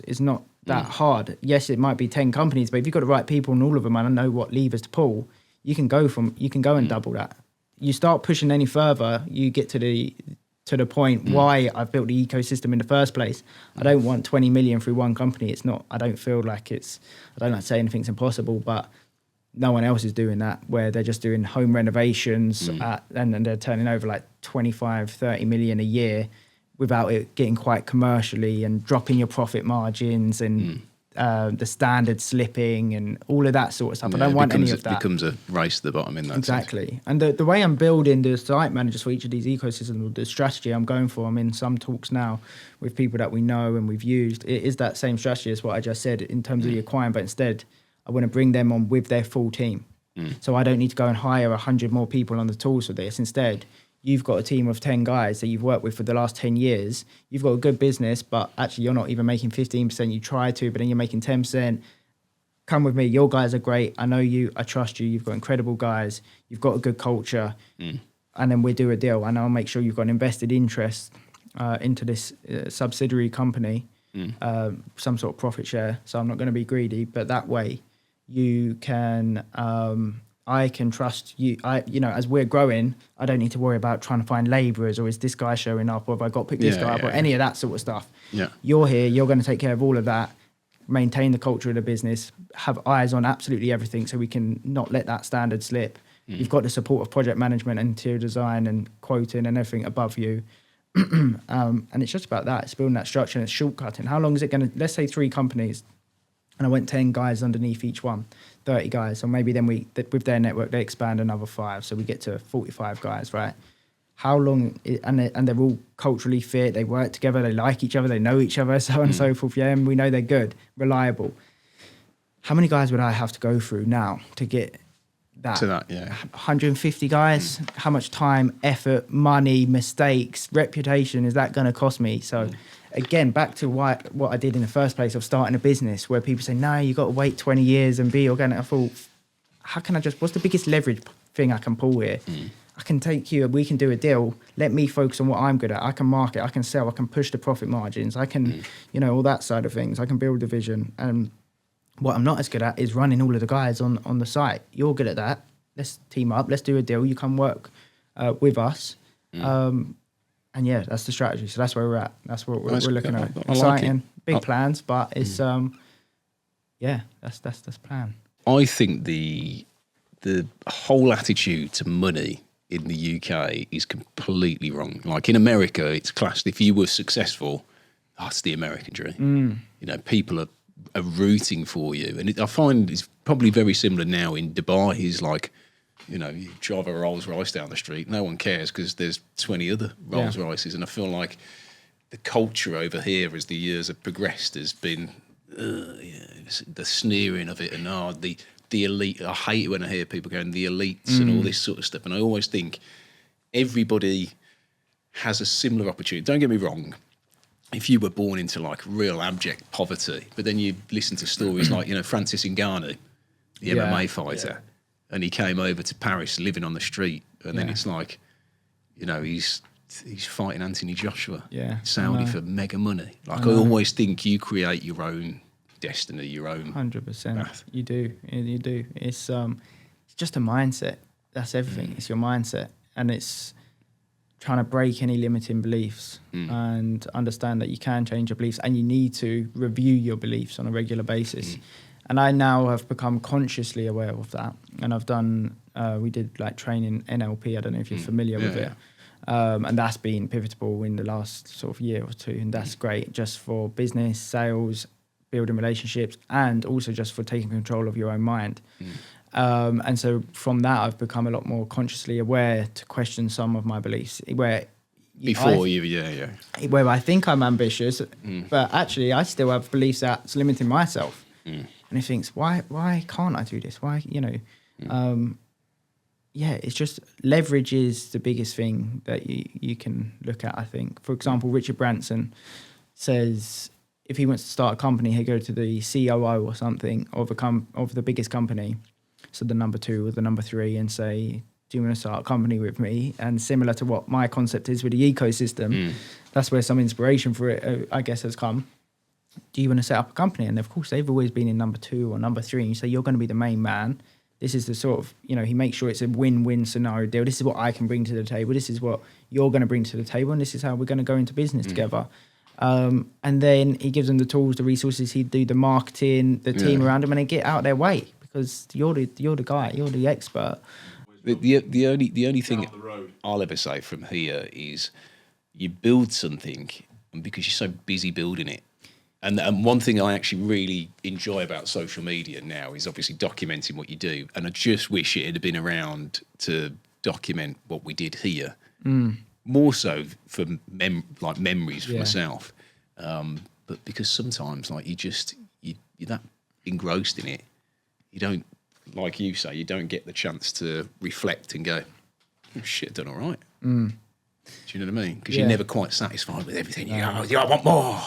Speaker 1: is not that hard. Yes, it might be 10 companies, but if you've got the right people and all of them, and I know what levers to pull, you can go and double that. You start pushing any further, you get to the point why I've built the ecosystem in the first place. I don't want 20 million through one company. It's not, I don't feel like I don't like to say anything's impossible, but no one else is doing that, where they're just doing home renovations and they're turning over like 25, 30 million a year without it getting quite commercially and dropping your profit margins and the standard slipping and all of that sort of stuff.
Speaker 2: Yeah,
Speaker 1: I don't want any of that.
Speaker 2: It becomes a race to the bottom in that
Speaker 1: Exactly.
Speaker 2: sense.
Speaker 1: And the way I'm building the site managers for each of these ecosystems, the strategy I'm going for, I'm in some talks now with people that we know and we've used. It is that same strategy as what I just said in terms of the acquiring, but instead I want to bring them on with their full team. So I don't need to go and hire 100 more people on the tools for this. Instead, you've got a team of 10 guys that you've worked with for the last 10 years. You've got a good business, but actually you're not even making 15%. You try to, but then you're making 10%. Come with me. Your guys are great. I know you. I trust you. You've got incredible guys. You've got a good culture. And then we do a deal. And I'll make sure you've got an invested interest into this subsidiary company, some sort of profit share. So I'm not going to be greedy, but that way you can... I can trust you. As we're growing, I don't need to worry about trying to find labourers, or is this guy showing up, or have I got to pick this guy up, or any of that sort of stuff. Yeah. You're here. You're going to take care of all of that, maintain the culture of the business, have eyes on absolutely everything, so we can not let that standard slip. You've got the support of project management and interior design and quoting and everything above you. And it's just about that. It's building that structure and it's shortcutting. How long is it going to? Let's say 3 companies, and I went 10 guys underneath each one. 30 guys, or maybe then with their network they expand another 5, so we get to 45 guys, right? How long? And they're all culturally fit, they work together, they like each other, they know each other, so on and so forth. Yeah, and we know they're good, reliable. How many guys would I have to go through now to get that? To that, yeah. 150 guys. How much time, effort, money, mistakes, reputation is that going to cost me? So. Again, back to what I did in the first place of starting a business, where people say, no, you got to wait 20 years and be organic. I thought, what's the biggest leverage thing I can pull here? I can take you, we can do a deal. Let me focus on what I'm good at. I can market, I can sell, I can push the profit margins. I can, all that side of things. I can build a vision. And what I'm not as good at is running all of the guys on the site. You're good at that. Let's team up. Let's do a deal. You come work with us. And yeah, that's the strategy. So that's where we're at. That's what we're looking at. Exciting, big plans, but it's that's the plan.
Speaker 2: I think the whole attitude to money in the UK is completely wrong. Like in America, it's classed, if you were successful, that's the American dream. People are rooting for you, and I find it's probably very similar now in Dubai. Is like, you drive a Rolls Royce down the street, no one cares because there's 20 other Rolls Royces. And I feel like the culture over here as the years have progressed has been the sneering of it and the elite. I hate it when I hear people going, the elites and all this sort of stuff. And I always think everybody has a similar opportunity. Don't get me wrong. If you were born into like real abject poverty, but then you listen to stories like, Francis Ngannou, the MMA fighter, and he came over to Paris living on the street, and then it's like, he's fighting Anthony Joshua, Saudi for mega money. Like I always think you create your own destiny, your own
Speaker 1: 100%.
Speaker 2: path.
Speaker 1: You do. It's just a mindset. That's everything. It's your mindset, and it's trying to break any limiting beliefs and understand that you can change your beliefs, and you need to review your beliefs on a regular basis. And I now have become consciously aware of that. And I've done, we did like training NLP. I don't know if you're familiar with it. And that's been pivotal in the last sort of year or two. And that's great just for business, sales, building relationships, and also just for taking control of your own mind. And so from that, I've become a lot more consciously aware to question some of my beliefs where where I think I'm ambitious, but actually I still have beliefs that's limiting myself. And it thinks, why can't I do this? Why, it's just leverage is the biggest thing that you can look at, I think. For example, Richard Branson says if he wants to start a company, he'll go to the COO or something of the biggest company, so the number 2 or the number 3, and say, do you want to start a company with me? And similar to what my concept is with the ecosystem, that's where some inspiration for it, I guess, has come. Do you want to set up a company? And of course, they've always been in number 2 or number 3. And you say, you're going to be the main man. This is the sort of, he makes sure it's a win-win scenario deal. This is what I can bring to the table. This is what you're going to bring to the table. And this is how we're going to go into business together. And then he gives them the tools, the resources. He'd do the marketing, the team around him, and they get out of their way because you're the guy, you're the expert.
Speaker 2: The only thing I'll ever say from here is you build something, and because you're so busy building it. And one thing I actually really enjoy about social media now is obviously documenting what you do. And I just wish it had been around to document what we did here. More so for memories for myself. But because sometimes you're that engrossed in it, you don't, like you say, you don't get the chance to reflect and go, oh, shit, I've done all right. Do you know what I mean? Because you're never quite satisfied with everything. You go, I want more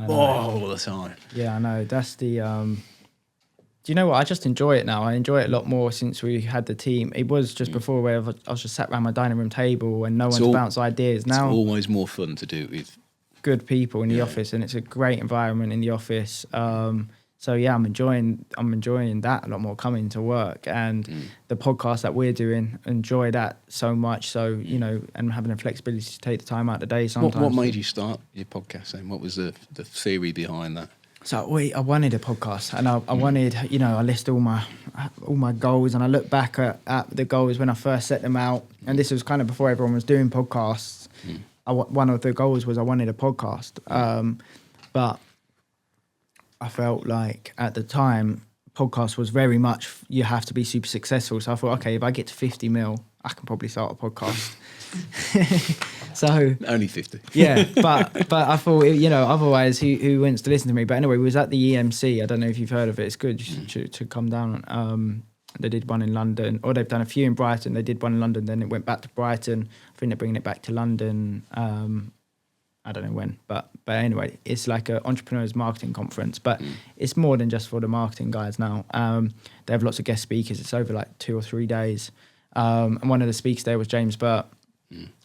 Speaker 2: all the time.
Speaker 1: Yeah, I know. That's the... do you know what? I just enjoy it now. I enjoy it a lot more since we had the team. It was just before where I was just sat around my dining room table and no one's bounced ideas. Now
Speaker 2: it's always more fun to do it with
Speaker 1: good people in the office, and it's a great environment in the office. So yeah, I'm enjoying that a lot more coming to work, and the podcast that we're doing, enjoy that so much. So and having the flexibility to take the time out of the day sometimes.
Speaker 2: What made you start your podcast then? What was the theory behind that?
Speaker 1: So I wanted a podcast, and I wanted, I list all my goals, and I look back at the goals when I first set them out, and this was kind of before everyone was doing podcasts. One of the goals was I wanted a podcast, but I felt like at the time, podcast was very much, you have to be super successful. So I thought, okay, if I get to 50 mil, I can probably start a podcast. So
Speaker 2: only 50.
Speaker 1: Yeah, but I thought, otherwise who wants to listen to me? But anyway, we was at the EMC. I don't know if you've heard of it. It's good to come down. They did one in London, or they've done a few in Brighton. They did one in London, then it went back to Brighton. I think they're bringing it back to London. I don't know when, but anyway, it's like an entrepreneurs marketing conference, but it's more than just for the marketing guys now. They have lots of guest speakers. It's over like 2 or 3 days. And one of the speakers there was James Burt,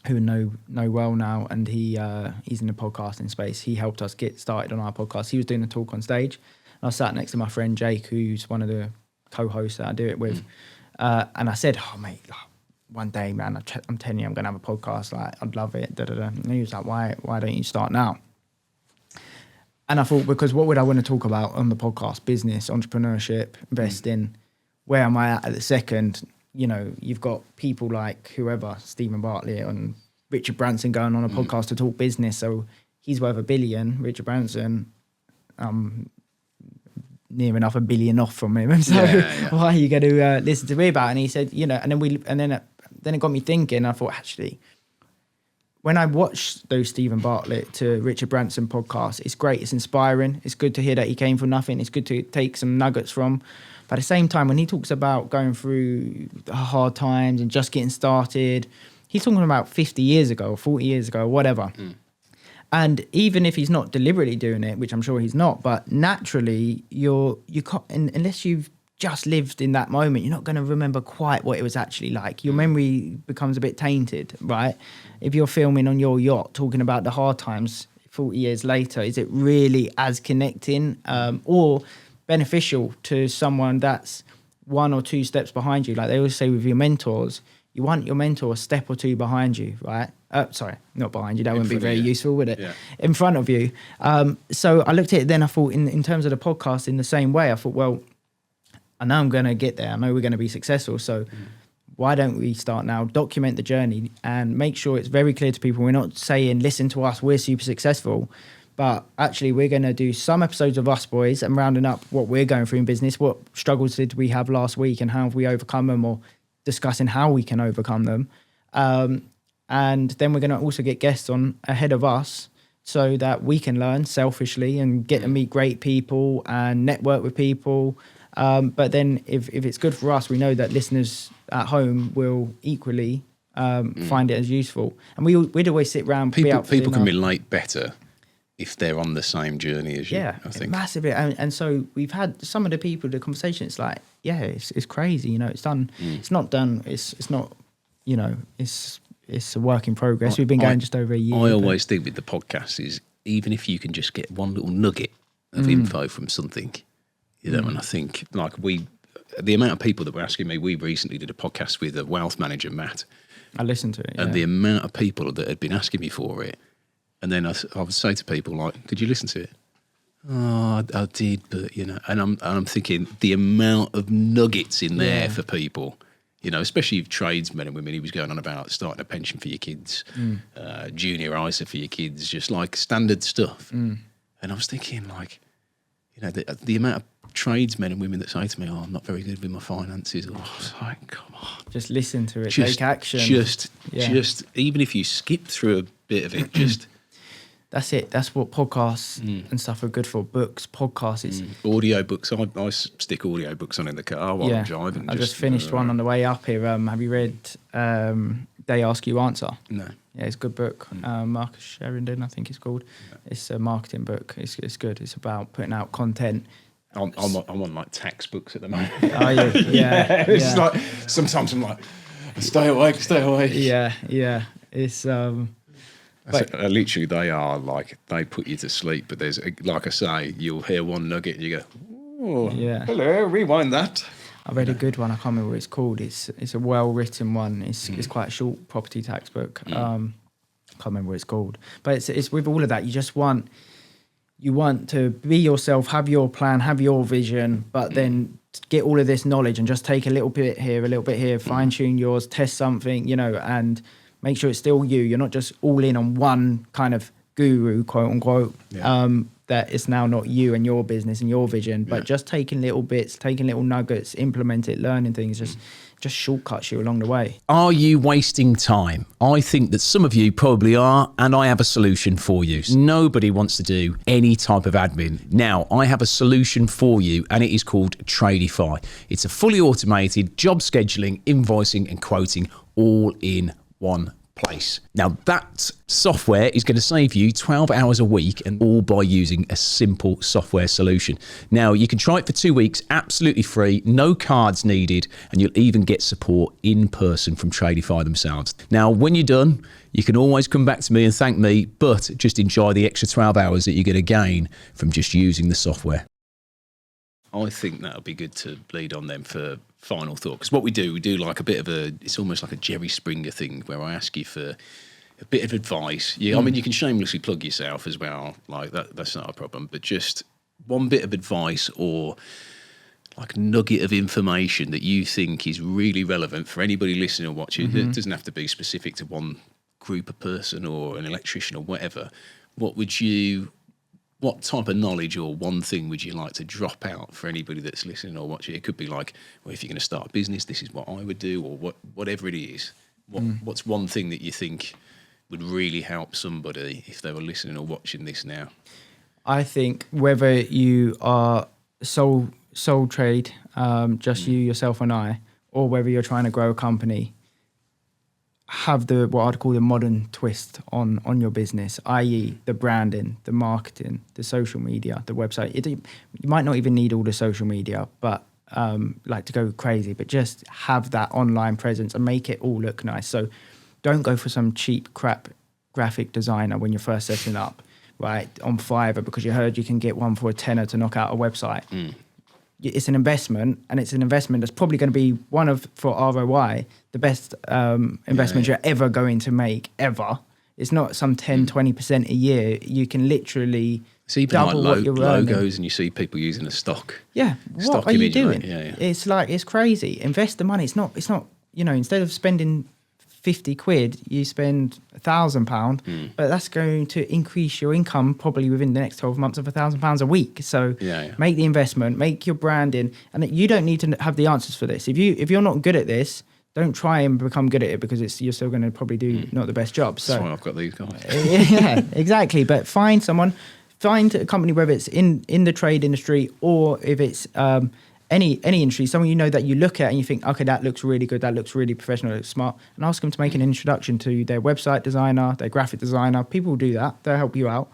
Speaker 1: who we know well now, and he's in the podcasting space. He helped us get started on our podcast. He was doing a talk on stage. And I sat next to my friend Jake, who's one of the co-hosts that I do it with. And I said, oh, mate, one day, man, I'm telling you, I'm going to have a podcast. Like, I'd love it. And he was like, why don't you start now? And I thought, because what would I want to talk about on the podcast? Business, entrepreneurship, investing. Where am I at the second? You've got people like whoever, Stephen Bartlett and Richard Branson going on a podcast to talk business. So he's worth $1 billion. Richard Branson, near enough $1 billion off from him. So why are you going to listen to me about it? And he said, and then it got me thinking. I thought, actually, when I watched those Stephen Bartlett to Richard Branson podcasts, it's great. It's inspiring. It's good to hear that he came from nothing. It's good to take some nuggets from. But at the same time, when he talks about going through hard times and just getting started, he's talking about 50 years ago or 40 years ago or whatever. And even if he's not deliberately doing it, which I'm sure he's not, but naturally, you can't, unless you've just lived in that moment, you're not going to remember quite what it was actually like. Your memory becomes a bit tainted, right? If you're filming on your yacht talking about the hard times 40 years later, is it really as connecting or beneficial to someone that's 1 or 2 steps behind you? Like they always say with your mentors, you want your mentor a step or 2 behind you, right? Sorry, not behind you. That wouldn't be very useful, would it? Yeah. In front of you. So I looked at it then, I thought in terms of the podcast in the same way, I thought, well, I know I'm going to get there. I know we're going to be successful. So why don't we start now, document the journey and make sure it's very clear to people. We're not saying, listen to us, we're super successful. But actually, we're going to do some episodes of us boys and rounding up what we're going through in business. What struggles did we have last week and how have we overcome them, or discussing how we can overcome them. And then we're going to also get guests on ahead of us so that we can learn selfishly and get to meet great people and network with people. But then if it's good for us, we know that listeners at home will equally find it as useful. And we'd always sit around.
Speaker 2: People can relate better if they're on the same journey as you, I think.
Speaker 1: Massively. And so we've had some of the people, the conversation, it's like, it's crazy, it's done, it's not done, it's not, it's a work in progress. We've been going just over a year.
Speaker 2: I always think with the podcast is, even if you can just get one little nugget of info from something, and I think like the amount of people that were asking me, we recently did a podcast with a wealth manager, Matt.
Speaker 1: I listened to it.
Speaker 2: And the amount of people that had been asking me for it. And then I would say to people like, did you listen to it? Oh, I did, but and I'm thinking the amount of nuggets in there for people, especially tradesmen and women. He was going on about starting a pension for your kids, junior ISA for your kids, just like standard stuff. And I was thinking like, the amount of tradesmen and women that say to me, "Oh, I'm not very good with my finances." Oh, I was like, come on,
Speaker 1: just listen to it, take action.
Speaker 2: Just even if you skip through a bit of it, just.
Speaker 1: That's it. That's what podcasts and stuff are good for. Books, podcasts.
Speaker 2: Audio books. I stick audio books on in the car while I'm driving.
Speaker 1: I just finished one on the way up here. Have you read They Ask You Answer?
Speaker 2: No.
Speaker 1: Yeah, it's a good book. Marcus Sheridan, I think it's called. It's a marketing book. It's good. It's about putting out content.
Speaker 2: I'm on like tax books at the moment.
Speaker 1: Are you? Yeah.
Speaker 2: It's like sometimes I'm like, stay awake.
Speaker 1: Yeah. It's
Speaker 2: literally, they are like, they put you to sleep. But there's, like I say, you'll hear one nugget and you go, oh, hello, rewind that.
Speaker 1: I read a good one. I can't remember what it's called. It's a well written one. It's quite a short property tax book. Can't remember what it's called. But it's with all of that. You want to be yourself, have your plan, have your vision, but then get all of this knowledge and just take a little bit here, fine tune yours, test something, and make sure it's still you. You're not just all in on one kind of guru, quote unquote, that it's now not you and your business and your vision, but just taking little bits, taking little nuggets, implement it, learning things, just shortcuts you along the way.
Speaker 3: Are you wasting time? I think that some of you probably are, and I have a solution for you. Nobody wants to do any type of admin. Now, I have a solution for you, and it is called Tradify. It's a fully automated job scheduling, invoicing, and quoting all in one place. Now, that software is going to save you 12 hours a week, and all by using a simple software solution. Now, you can try it for 2 weeks, absolutely free, no cards needed, and you'll even get support in person from Tradify themselves. Now, when you're done, you can always come back to me and thank me, but just enjoy the extra 12 hours that you're going to gain from just using the software.
Speaker 2: I think that'll be good to lead on them for final thought. Because what we do like a bit of it's almost like a Jerry Springer thing where I ask you for a bit of advice. Yeah, I mean, you can shamelessly plug yourself as well. Like that's not a problem. But just one bit of advice or like a nugget of information that you think is really relevant for anybody listening or watching. It doesn't have to be specific to one group of person or an electrician or whatever. What type of knowledge or one thing would you like to drop out for anybody that's listening or watching? It could be like, well, if you're going to start a business, this is what I would do, or whatever it is. What's one thing that you think would really help somebody if they were listening or watching this now?
Speaker 1: I think whether you are sole trade, just you, yourself and I, or whether you're trying to grow a company, have what I'd call the modern twist on your business, i.e. the branding, the marketing, the social media, the website. You might not even need all the social media, but like to go crazy, but just have that online presence and make it all look nice. So don't go for some cheap crap graphic designer when you're first setting up, right, on Fiverr because you heard you can get one for a tenner to knock out a website. It's an investment, and it's an investment that's probably going to be for ROI, the best investment you're ever going to make, ever. It's not some 10, 20% a year. You can literally double what you're earning.
Speaker 2: Logos, and you see people using a stock.
Speaker 1: Yeah, what are you doing?
Speaker 2: Yeah.
Speaker 1: It's crazy. Invest the money. It's not, instead of spending 50 quid, you spend £1,000, but that's going to increase your income probably within the next 12 months of £1,000 a week. So make the investment, make your branding, and you don't need to have the answers for this. If you're not good at this, don't try and become good at it, because you're still going to probably do not the best job. So
Speaker 2: that's why I've got these guys.
Speaker 1: Yeah, exactly. But find a company, whether it's in the trade industry or if it's any industry, someone you know that you look at and you think, okay, that looks really good, that looks really professional, that looks smart, and ask them to make an introduction to their website designer, their graphic designer. People will do that. They'll help you out.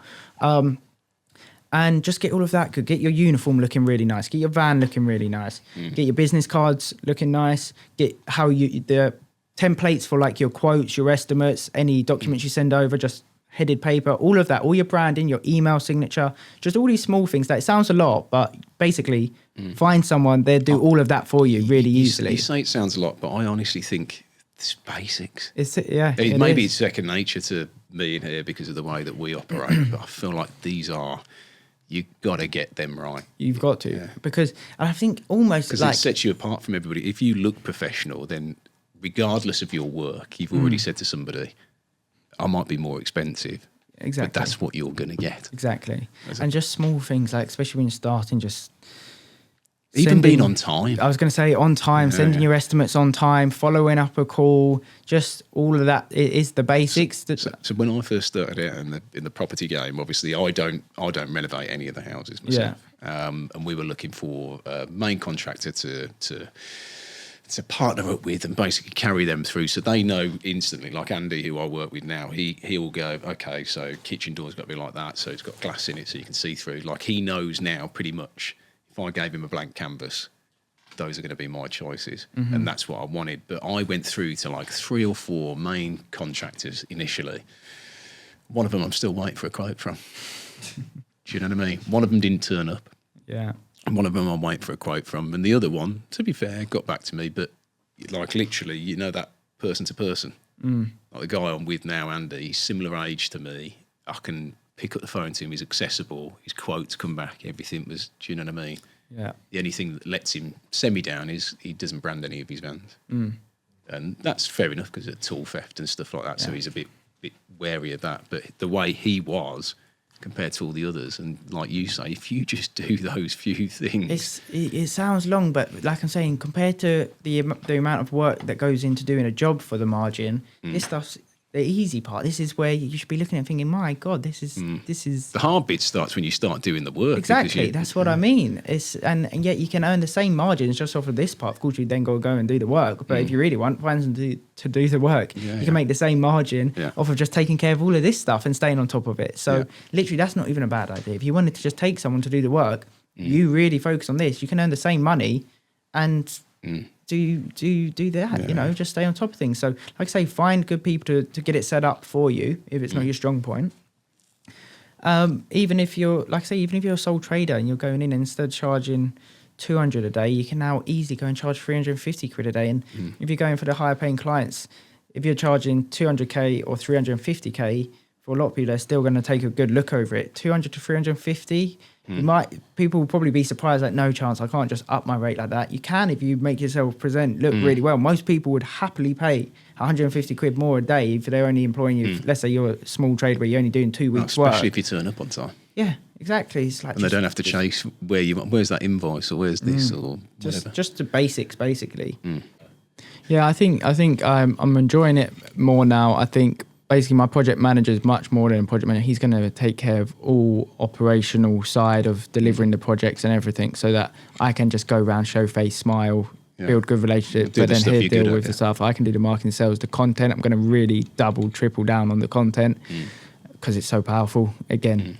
Speaker 1: And just get all of that good. Get your uniform looking really nice. Get your van looking really nice. Get your business cards looking nice. Get the templates for like your quotes, your estimates, any documents you send over, just headed paper, all of that, all your branding, your email signature, just all these small things. That it sounds a lot, but basically find someone, they'll do all of that for you really easily.
Speaker 2: You say it sounds a lot, but I honestly think it's basics.
Speaker 1: Maybe
Speaker 2: it's second nature to me in here because of the way that we operate, but I feel like you got to get them right.
Speaker 1: You've got to, because I think almost
Speaker 2: because it sets you apart from everybody. If you look professional, then regardless of your work, you've already said to somebody, I might be more expensive.
Speaker 1: Exactly.
Speaker 2: But that's what you're going to get.
Speaker 1: Exactly. And just small things, like especially when you're starting, just
Speaker 2: even being on time.
Speaker 1: I was going to say on time, sending your estimates on time, following up a call, just all of that is the basics.
Speaker 2: So when I first started out in the property game, obviously I don't renovate any of the houses myself. And we were looking for a main contractor to partner up with and basically carry them through, so they know instantly. Like Andy, who I work with now, he will go, okay, so kitchen door's got to be like that, so it's got glass in it so you can see through. Like he knows now pretty much. If I gave him a blank canvas, those are going to be my choices, and that's what I wanted. But I went through to like 3 or 4 main contractors initially. One of them I'm still waiting for a quote from. Do you know what I mean? One of them didn't turn up.
Speaker 1: Yeah.
Speaker 2: And one of them I'm waiting for a quote from. And the other one, to be fair, got back to me. But like literally, that person to person. Like the guy I'm with now, Andy, he's similar age to me. I can pick up the phone to him. He's accessible. His quotes come back. Everything was, do you know what I mean?
Speaker 1: Yeah.
Speaker 2: The only thing that lets him semi down is he doesn't brand any of his vans. And that's fair enough because of tool theft and stuff like that. So he's a bit wary of that. But the way he was compared to all the others, and like you say, if you just do those few things,
Speaker 1: it sounds long, but like I'm saying, compared to the amount of work that goes into doing a job for the margin, this stuff's the easy part. This is where you should be looking at thinking, my God, this is
Speaker 2: the hard bit starts when you start doing the work.
Speaker 1: Exactly, that's what I mean. And yet you can earn the same margins just off of this part. Of course, you then go and do the work. But if you really find someone to do the work, you can make the same margin off of just taking care of all of this stuff and staying on top of it. So literally, that's not even a bad idea. If you wanted to just take someone to do the work, you really focus on this. You can earn the same money and do that, just stay on top of things. So like I say, find good people to get it set up for you if it's not your strong point. Even if you're a sole trader and you're going in and instead of charging 200 a day, you can now easily go and charge 350 quid a day. And if you're going for the higher paying clients, if you're charging 200k or 350k, for a lot of people, they're still going to take a good look over it. 200 to 350, people will probably be surprised, like, no chance, I can't just up my rate like that. You can if you make yourself look really well. Most people would happily pay 150 quid more a day if they're only employing you. Let's say you're a small trade where you're only doing 2 weeks work.
Speaker 2: Especially if you turn up on time.
Speaker 1: Yeah, exactly. It's like,
Speaker 2: and they don't have to chase where's that invoice or where's this or whatever.
Speaker 1: Just the basics, basically. Yeah, I think I'm enjoying it more now. I think basically my project manager is much more than a project manager. He's going to take care of all operational side of delivering the projects and everything, so that I can just go around, show face, smile, build good relationships, but then he'll deal with the stuff. I can do the marketing, sales, the content. I'm going to really double, triple down on the content because it's so powerful. Again,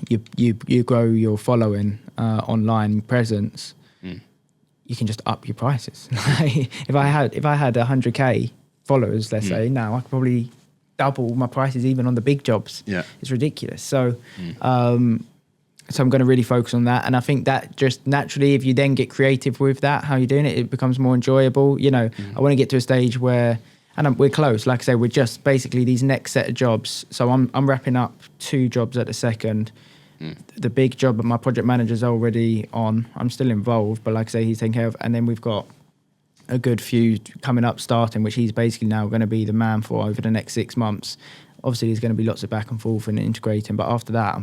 Speaker 1: you grow your following, online presence. You can just up your prices. If I had 100k followers, let's say, now I could probably double my prices even on the big jobs. It's ridiculous. So so I'm going to really focus on that, and I think that just naturally, if you then get creative with that, how you're doing it, it becomes more enjoyable. I want to get to a stage where, and we're close, like I say, we're just basically these next set of jobs. So I'm wrapping up 2 jobs at the second. The big job that my project manager's already on, I'm still involved, but like I say, he's taking care of. And then we've got a good few coming up starting, which he's basically now going to be the man for over the next 6 months. Obviously, there's going to be lots of back and forth and integrating, but after that,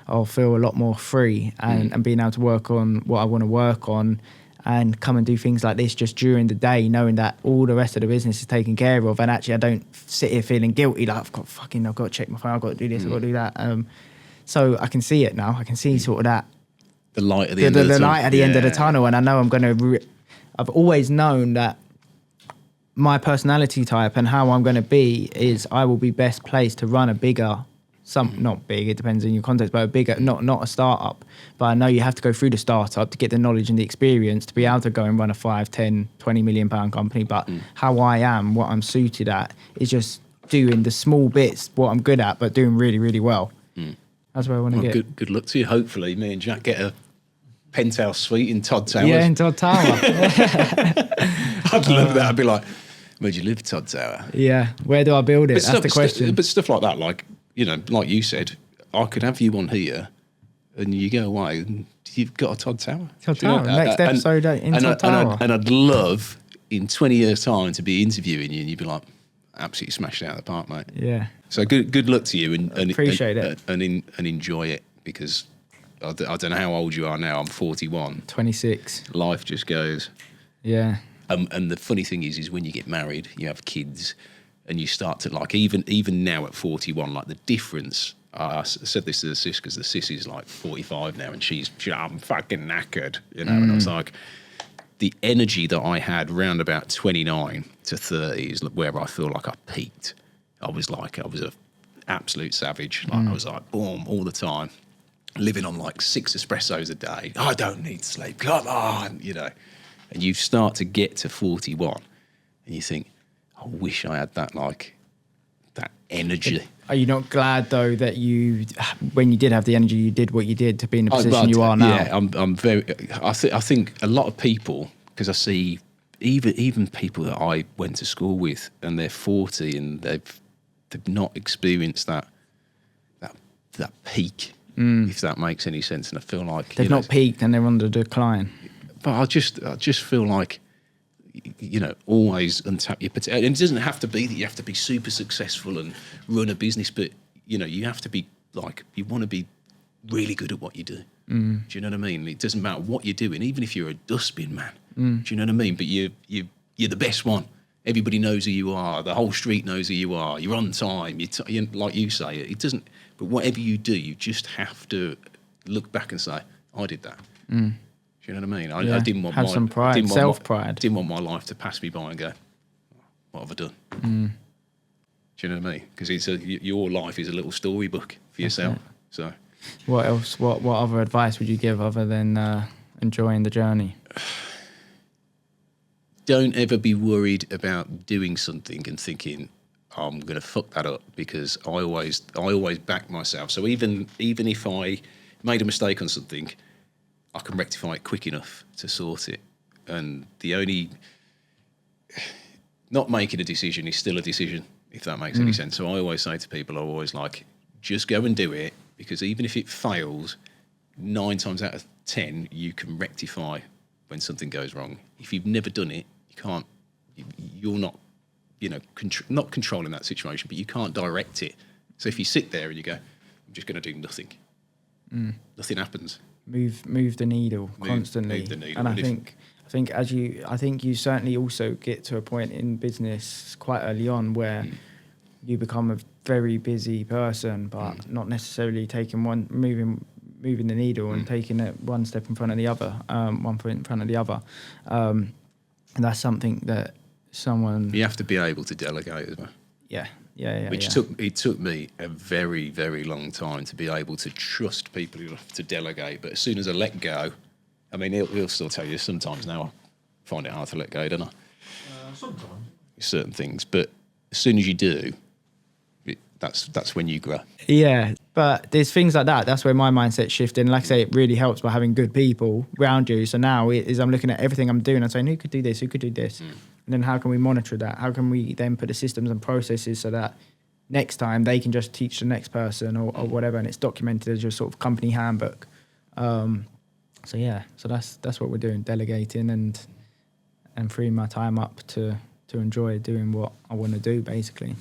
Speaker 1: I'll feel a lot more free and being able to work on what I want to work on and come and do things like this just during the day, knowing that all the rest of the business is taken care of. And actually, I don't sit here feeling guilty, like I've got to check my phone, I've got to do this, I've got to do that. So I can see it now. I can see sort of that.
Speaker 2: The light at the end of the tunnel.
Speaker 1: The light at the end of the tunnel. And I know I'm going to... I've always known that my personality type and how I'm going to be is I will be best placed to run a bigger... not big, it depends on your context, but a bigger, not a startup. But I know you have to go through the startup to get the knowledge and the experience to be able to go and run a 5, 10, 20 million pound company. But how I am, what I'm suited at, is just doing the small bits, what I'm good at, but doing really, really well. That's where I want to get.
Speaker 2: Good luck to you. Hopefully, me and Jack get a penthouse suite in Todd Towers.
Speaker 1: Yeah, in Todd Tower.
Speaker 2: I'd love that. I'd be like, where'd you live, Todd Tower?
Speaker 1: Yeah, where do I build it? That's the question.
Speaker 2: But stuff like that, like, you know, like you said, I could have you on here and you go away and you've got a Todd Tower.
Speaker 1: Todd Tower. Next episode in Todd Tower.
Speaker 2: And I'd love in 20 years' time to be interviewing you and you'd be like, absolutely smashed it out of the park, mate.
Speaker 1: Yeah.
Speaker 2: So good luck to you and
Speaker 1: appreciate it.
Speaker 2: And enjoy it, because I don't know how old you are now. I'm 41.
Speaker 1: 26.
Speaker 2: Life just goes.
Speaker 1: Yeah.
Speaker 2: And the funny thing is when you get married, you have kids, and you start to, like, even now at 41, like the difference. I said this to the sis, because the sis is like 45 now, and she's I'm fucking knackered, you know. And I was like, the energy that I had round about 29 to 30 is where I feel like I peaked. I was a absolute savage. Like I was like, boom, all the time, living on like 6 espressos a day. I don't need sleep. Come on, you know. And you start to get to 41, and you think, I wish I had that, like, that energy.
Speaker 1: Are you not glad though that when you did have the energy, you did what you did to be in the position you are now?
Speaker 2: Yeah, I'm very. I think a lot of people, because I see even people that I went to school with, and they're 40 and they've not experienced that peak, if that makes any sense. And I feel like
Speaker 1: they've not peaked and they're on the decline.
Speaker 2: But I just feel like, you know, always untap your potential. And it doesn't have to be that you have to be super successful and run a business, but, you know, you have to be like, you want to be really good at what you do. Do you know what I mean? It doesn't matter what you're doing, even if you're a dustbin man. Do you know what I mean? But you're the best one. Everybody knows who you are. The whole street knows who you are. You're on time. You like you say, it doesn't. But whatever you do, you just have to look back and say, I did that. Do you know what I mean? I didn't want
Speaker 1: some pride, self-pride.
Speaker 2: Didn't want my life to pass me by and go, what have I done? Do you know what I mean? Because your life is a little storybook for yourself. So,
Speaker 1: what else? What other advice would you give other than enjoying the journey?
Speaker 2: Don't ever be worried about doing something and thinking, I'm going to fuck that up, because I always back myself. So even if I made a mistake on something, I can rectify it quick enough to sort it. And the only... Not making a decision is still a decision, if that makes any sense. So I always say to people, just go and do it, because even if it fails, 9 times out of 10, you can rectify when something goes wrong. If you've never done it, you can't... You're not, you know, not controlling that situation, but you can't direct it. So if you sit there and you go, I'm just going to do nothing, nothing happens.
Speaker 1: Move the needle constantly.
Speaker 2: Move the needle.
Speaker 1: And I think you certainly also get to a point in business quite early on where you become a very busy person, but not necessarily moving the needle and taking it one step in front of the other, 1 foot in front of the other. And that's something that you
Speaker 2: have to be able to delegate as well.
Speaker 1: Yeah.
Speaker 2: It took me a very, very long time to be able to trust people enough to delegate. But as soon as I let go, I mean, he'll still tell you sometimes now I find it hard to let go, don't I?
Speaker 4: Sometimes.
Speaker 2: Certain things. But as soon as you do, that's when you grow.
Speaker 1: Yeah, but there's things like that. That's where my mindset's shifting. Like I say, it really helps by having good people around you. So now I'm looking at everything I'm doing and saying, who could do this? Who could do this? And then how can we monitor that? How can we then put the systems and processes so that next time they can just teach the next person or whatever, and it's documented as your sort of company handbook. So that's what we're doing, delegating and and freeing my time up to enjoy doing what I want to do, basically.